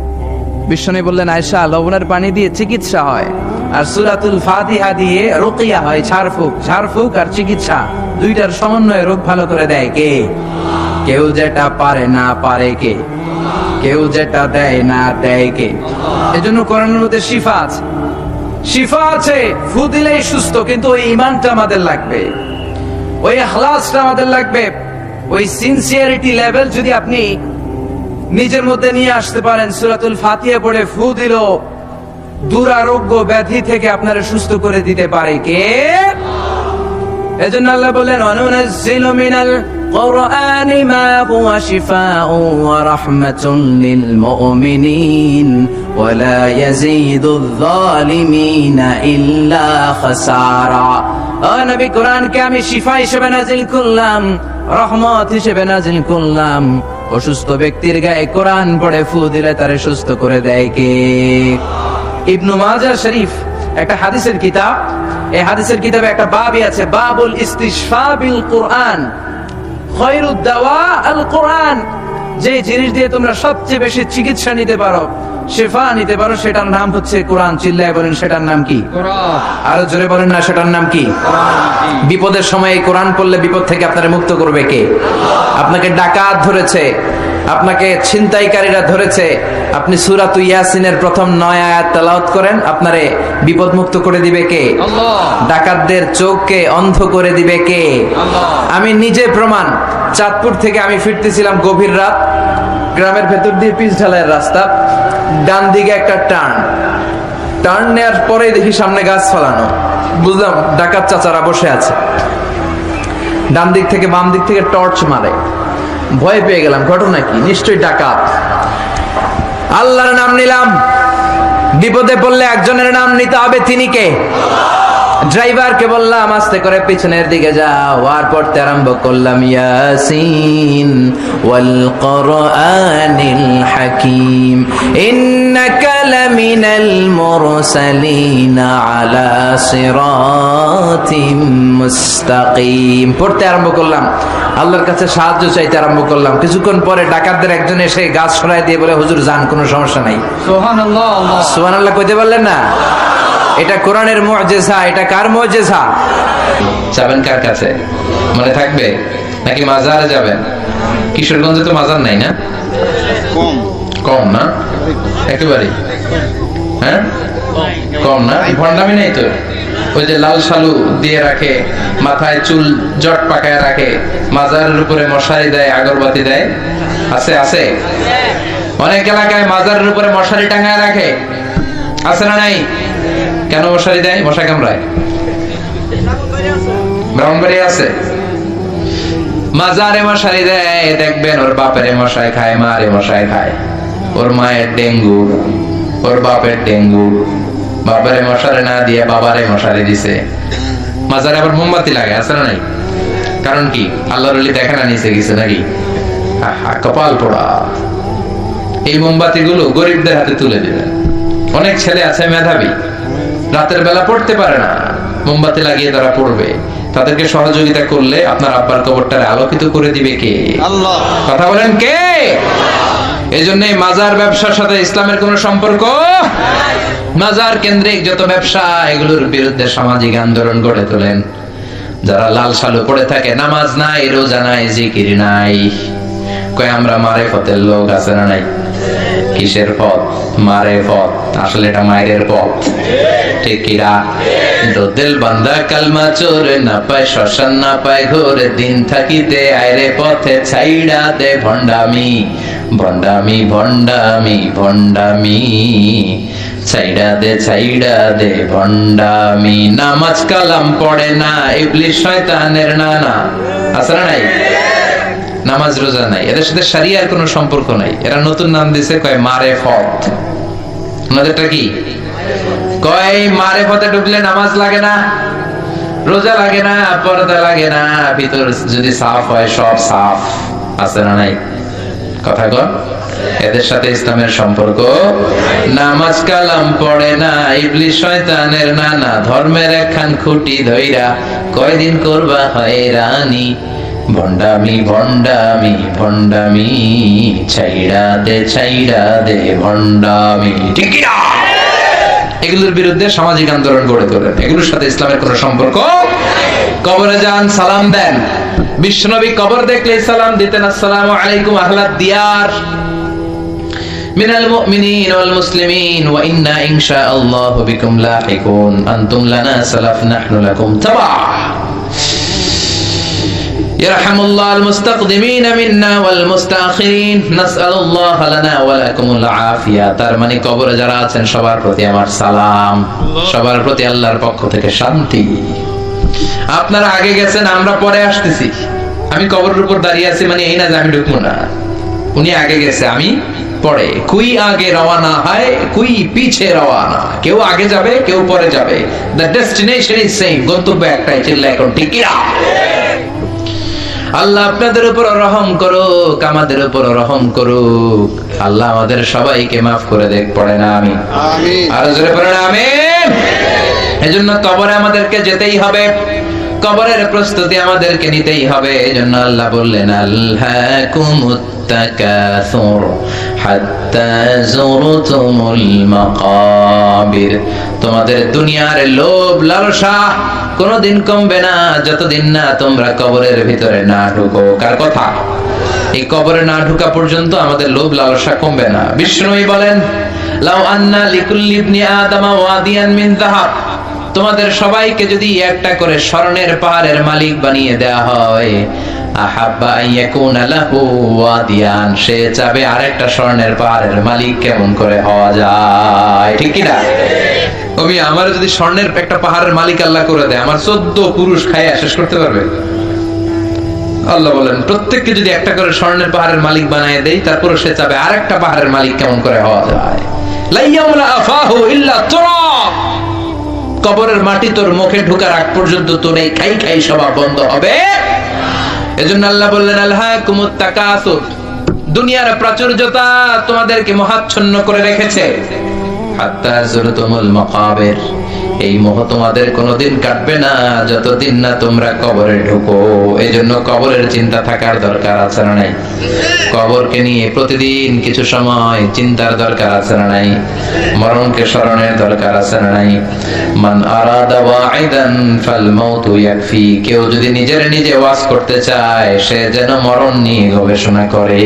বিশ্বনবী বললেন, আয়েশা, লবণের পানি দিয়ে চিকিৎসা হয়, আর সূরাতুল ফাতিহা দিয়ে রুকিয়া হয়, ঝাড়ফুঁক। ঝাড়ফুঁক আর চিকিৎসা দুইটার সমন্বয়ে রোগ ভালো করে দেয় কে? কেউ যেটা পারে না পারে কে? কেউ যেটা দেয় না দেয় কে? এজন্য কোরআনের মধ্যে শিফা আছে, শিফা আছে। ফু দিলেই সুস্থ, কিন্তু ওই ঈমানটা আমাদের লাগবে, ওই ইখলাসটা আমাদের লাগবে। ওই সিনসিয়ারিটি লেভেল যদি আপনি নিজের মধ্যে নিয়ে আসতে পারেন, সূরাতুল ফাতিহা পড়ে ফু দিল, দুরারোগ্য ব্যাধি থেকে আপনারা সুস্থ করে দিতে পারে কে? এজন্য আল্লাহ বলেন, ওয়ানুনাজ্জিলু মিনাল কুরআনি মা হুয়া শিফাউ ওয়া রাহমাতুন লিল মুমিনিন ওয়া লা ইয়াজিদুয যালিমিনা ইল্লা খাসারা। ও নবী, কোরআনকে আমি শিফা হিসেবে নাজিল করলাম, রহমত হিসেবে নাজিল করলাম। অসুস্থ ব্যক্তির গায়ে কোরআন পড়ে ফু দিলে তারে সুস্থ করে দেয় কে? ইবনু মাজাহ শরীফ একটা হাদিসের কিতাব, এই হাদিসের কিতাবে একটা বাবই আছে, বাবুল ইস্তিশফা বিল কুরআন, খায়রুদ দাওয়া আল কুরআন। যে জিনিস দিয়ে তোমরা সবচেয়ে বেশি চিকিৎসা নিতে পারো, শিফা নিতে পারো, সেটার নাম হচ্ছে কোরআন। চিল্লায় বলেন, সেটার নাম কি? কোরআন। আরো জোরে বলেন না, সেটার নাম কি? কোরআন। বিপদের সময় এই কোরআন পড়লে বিপদ থেকে আপনারা মুক্ত করবে কে? আপনাকে ডাকাত ধরেছে, আপনাকে ছিনতাইকারীরা ধরেছে, আপনি সূরাতু ইয়াসিনের প্রথম 9 আয়াত তেলাওয়াত করেন, আপনারে বিপদ মুক্ত করে দিবে কে? আল্লাহ। ডাকাতদের চোখকে অন্ধ করে দিবে কে? আল্লাহ। আমি নিজে প্রমাণ। চাঁদপুর থেকে আমি ফিরতেছিলাম গভীর রাত, গ্রামের ভেতর দিয়ে পিচ ঢালাইয়ের রাস্তা, ডান দিকে একটা টার্ন নেওয়ার পরেই দেখি সামনে গাছ ফলানো, বুঝলাম ডাকাত চাচারা বসে আছে। ডান দিক থেকে বাম দিক থেকে টর্চ মারে, ভয় পেয়ে গেলাম, ঘটনা কি? নিশ্চয়ই ডাকাত। আল্লাহর নাম নিলাম, বিপদে পড়লে একজনের নাম নিতে হবে, তিনি কে? ড্রাইভারকে বললাম আস্তে করে পিছনের দিকে যাও, আর পড়তে আরম্ভ করলাম ইয়াসিন ওয়াল কুরআনিল হাকীম ইন্নাকা লামিনাল মুরসালিন আলা সিরাতিম মুস্তাকিম। পড়তে আরম্ভ করলাম, আল্লাহর কাছে সাহায্য চাইতে আরম্ভ করলাম। কিছুক্ষণ পরে ডাকাতদের একজন এসে গাছ সরাই দিয়ে বলে, হুজুর যান, কোনো সমস্যা নাই। সুবহানাল্লাহ, সুবহানাল্লাহ কইতে পারলেন না? এটা কোরআনের মুআজিজা। এটা কার মুআজিজা? যাবেন কার কাছে? মনে থাকবে নাকি মাজারে যাবেন? কিশোরগঞ্জে তো মাজার নাই না? কম না একেবারে? হ্যাঁ কম না? ভণ্ডামি নেই তো? ওই যে লাল শালু দিয়ে রাখে, মাথায় চুল জট পাকায় রাখে, মাজারের উপরে মশারি দেয়, আগরবাতি দেয়, আছে আছে? অনেক এলাকায় মাজারের উপরে মশারি টাঙায় রাখে, আছে না নাই? কেন মশারি দেয়? মশা কামড়ায়? ব্রাহ্মণবাড়ি আছে মাজারে মশারি দেয়, দেখবেন ওর বাপের মশাই খায়, মারে মশাই খায়, ওর মায়ের ডেঙ্গু, ওর বাপের ডেঙ্গু, বাবারে মশারি না দিয়ে বাবারে মশারি দিছে। মাজারে আবার মোমবাতি লাগে, আছে না নাই? কারণ কি? আল্লাহর ওলি দেখে না নিচে গেছে নাকি? কপাল পোড়া। এই মোমবাতি গুলো গরিবদের হাতে তুলে দিবেন। অনেক ছেলে আছে মেধাবী, রাতের বেলা পড়তে পারে না, মোমবাতি লাগিয়ে তারা পড়বে। তাদেরকে সহযোগিতা করলে আপনার আব্বার কবরটারে আলোকিত করে দিবে কে? আল্লাহ। কথা বলেন কে? এই জন্য মাজার ব্যবসার সাথে ইসলামের কোন সম্পর্ক? মাজার কেন্দ্রিক যত ব্যবসা, এগুলোর বিরুদ্ধে সামাজিক আন্দোলন গড়ে তোলেন। যারা লাল শালু পড়ে থাকে, নামাজ নাই, রোজা নাই, জিকির নাই, কয় আমরা মারেফতের লোক, আছে না নাই? কিসের পথ? মারেফত। আসলে এটা মায়ের পথ, ঠিক কিনা? দিল বান্দা কালমা চোরে, না পায় শ্মশান, না পায় ঘোরে, দিন থাকিতে আয়রে পথে ছাইড়া দে ভণ্ডামি, ভণ্ডামি ভণ্ডামি ভণ্ডামি, ছাইড়া দে ভণ্ডামি। নামাজ কালাম পড়ে না, ইবলিস শয়তানের নানা, আছে না নাই? নামাজ রোজা নাই, এদের সাথে শরিয়ার কোনো সম্পর্ক নাই। এরা নতুন নাম দিছে, কয় মারেফত। আমাদেরটা কি? কয় মারেফতে ঢুকলে নামাজ লাগে না, রোজা লাগে না, পর্দা লাগে না, ভিতর যদি সাফ হয় সব সাফ, আছে না নাই? কথা কর। এদের সাথে ইসলামের সম্পর্ক। নামাজ কালাম পড়ে না, ইবলিস শয়তানের নানা, ধর্মের একখান খুঁটি ধইরা কয়দিন করবা হয়রানি, ভণ্ডামি ভণ্ডামি ভণ্ডামি, ছাইড়া দে ভণ্ডামি, ঠিক কি না? এগুলোর বিরুদ্ধে সামাজিক আন্দোলন গড়ে তোলেন। এগুলোর সাথে ইসলামের কোনো সম্পর্ক। কবরে যান, সালাম দেন। বিশ্বনবী কবর দেখলে সালাম দিতেন, আসসালামু আলাইকুম আহলাদ দিয়ার মিনাল মুমিনিন ওয়াল মুসলিমিন ওয়া ইন্না ইনশাআল্লাহু বিকুম লাহিকুন, আনতুম লানা সালাফ নাহনু লাকুম তাবা। ইয়ারহামুল্লাহ আল মুস্তাকদিমিন মিন্না ওয়াল মুস্তাখিরিন, নাসআলুল্লাহ লানা ওয়া লাকুমুল আফিয়া। তার মানে কবরে যারা আছেন সবার প্রতি আমার সালাম, সবার প্রতি আল্লাহর পক্ষ থেকে শান্তি। আপনারা আগে গেছেন, আমরা পরে আসতেছি। আমি কবরের উপর দাঁড়িয়ে আছি মানে এই না যে আমি ঢুকবো না। উনি আগে গেছে, আমি পরে। কুই আগে রওনা হয়, কুই পিছে রওনা। কেউ আগে যাবে, কেউ পরে যাবে। দ্য ডেস্টিনেশন ইজ সেম, গন্তব্য একটাই। চিল্লা এখন ঠিক কি না? আল্লাহ আপনাদের উপর রহম করুক, আমাদের উপর রহম করুক। আল্লাহ আমাদের সবাইকে মাফ করে দেখ। পড়ে না আমি আমিন, আর জোরে পড়ে না আমিন। এজন্য কবরে আমাদেরকে যেতেই হবে, কবরের প্রস্তুতি আমাদেরকে নিতেই হবে। এজন্য আল্লাহ বললেন, আল্লাকুমুত তাকাসুর হাত্তা যুরতুমুল মাকাবির। তোমাদের দুনিয়ার লোভ লালসা কোনদিন কমবে না যতদিন না তোমরা কবরের ভিতরে না ঢুকো। কার কথা? এই কবরে না ঢুকা পর্যন্ত আমাদের লোভ লালসা কমবে না। বিষ্ণুই বলেন, লাউ আন্না লিকুল্লি ইবনি আদম ওয়াদিয়ান মিন যাহাব, তোমাদের সবাইকে যদি একটা করে স্বর্ণের পাহাড়ের মালিক বানিয়ে দেয়া হয়, আহাব্বা আইয়াকুনা লাহু ওয়াদিয়ান, সে চাবে আরেকটা স্বর্ণের পাহাড়ের মালিক কেমন করে হওয়া যায়, ঠিক কি না? আমি আমার যদি স্বর্ণের একটা পাহাড়ের মালিক আল্লাহ করে দেয়, আমার 14 পুরুষ খাইয়া শেষ করতে পারবে? আল্লাহ বলেন, প্রত্যেককে যদি একটা করে স্বর্ণের পাহাড়ের মালিক বানিয়ে দেই, তারপরে সে চাবে আরেকটা পাহাড়ের মালিক কেমন করে হওয়া যায়। লাইয়ামলা আফাহু ইল্লা তুরাব, কবরের মাটি তোর মুখে ঢোকার আগ পর্যন্ত তোর এই খাই খাই স্বভাব বন্ধ হবে। এজন্য আল্লাহ বললেন আলহাকুমুত তাকাসুর, দুনিয়ার প্রাচুর্যতা তোমাদেরকে মোহাচ্ছন্ন করে রেখেছে। হাত্তা যুরতুমুল মাকাবির, এই মোহ তোমাদের কোনোদিন কাটবে না যতদিন না তোমরা কবরে ঢুকো। এজন্য কবরের চিন্তা থাকার দরকার আছে না নাই? কবরকে নিয়ে প্রতিদিন কিছু সময় চিন্তার দরকার আছে না নাই? মরণকে স্মরণের দরকার আছে না নাই? মান আরাদা ওয়াইদান ফাল মাউতু ইয়াকফি, কেউ যদি নিজে ওয়াজ করতে চায় সে যেন মরণ নিয়ে গবেষণা করে।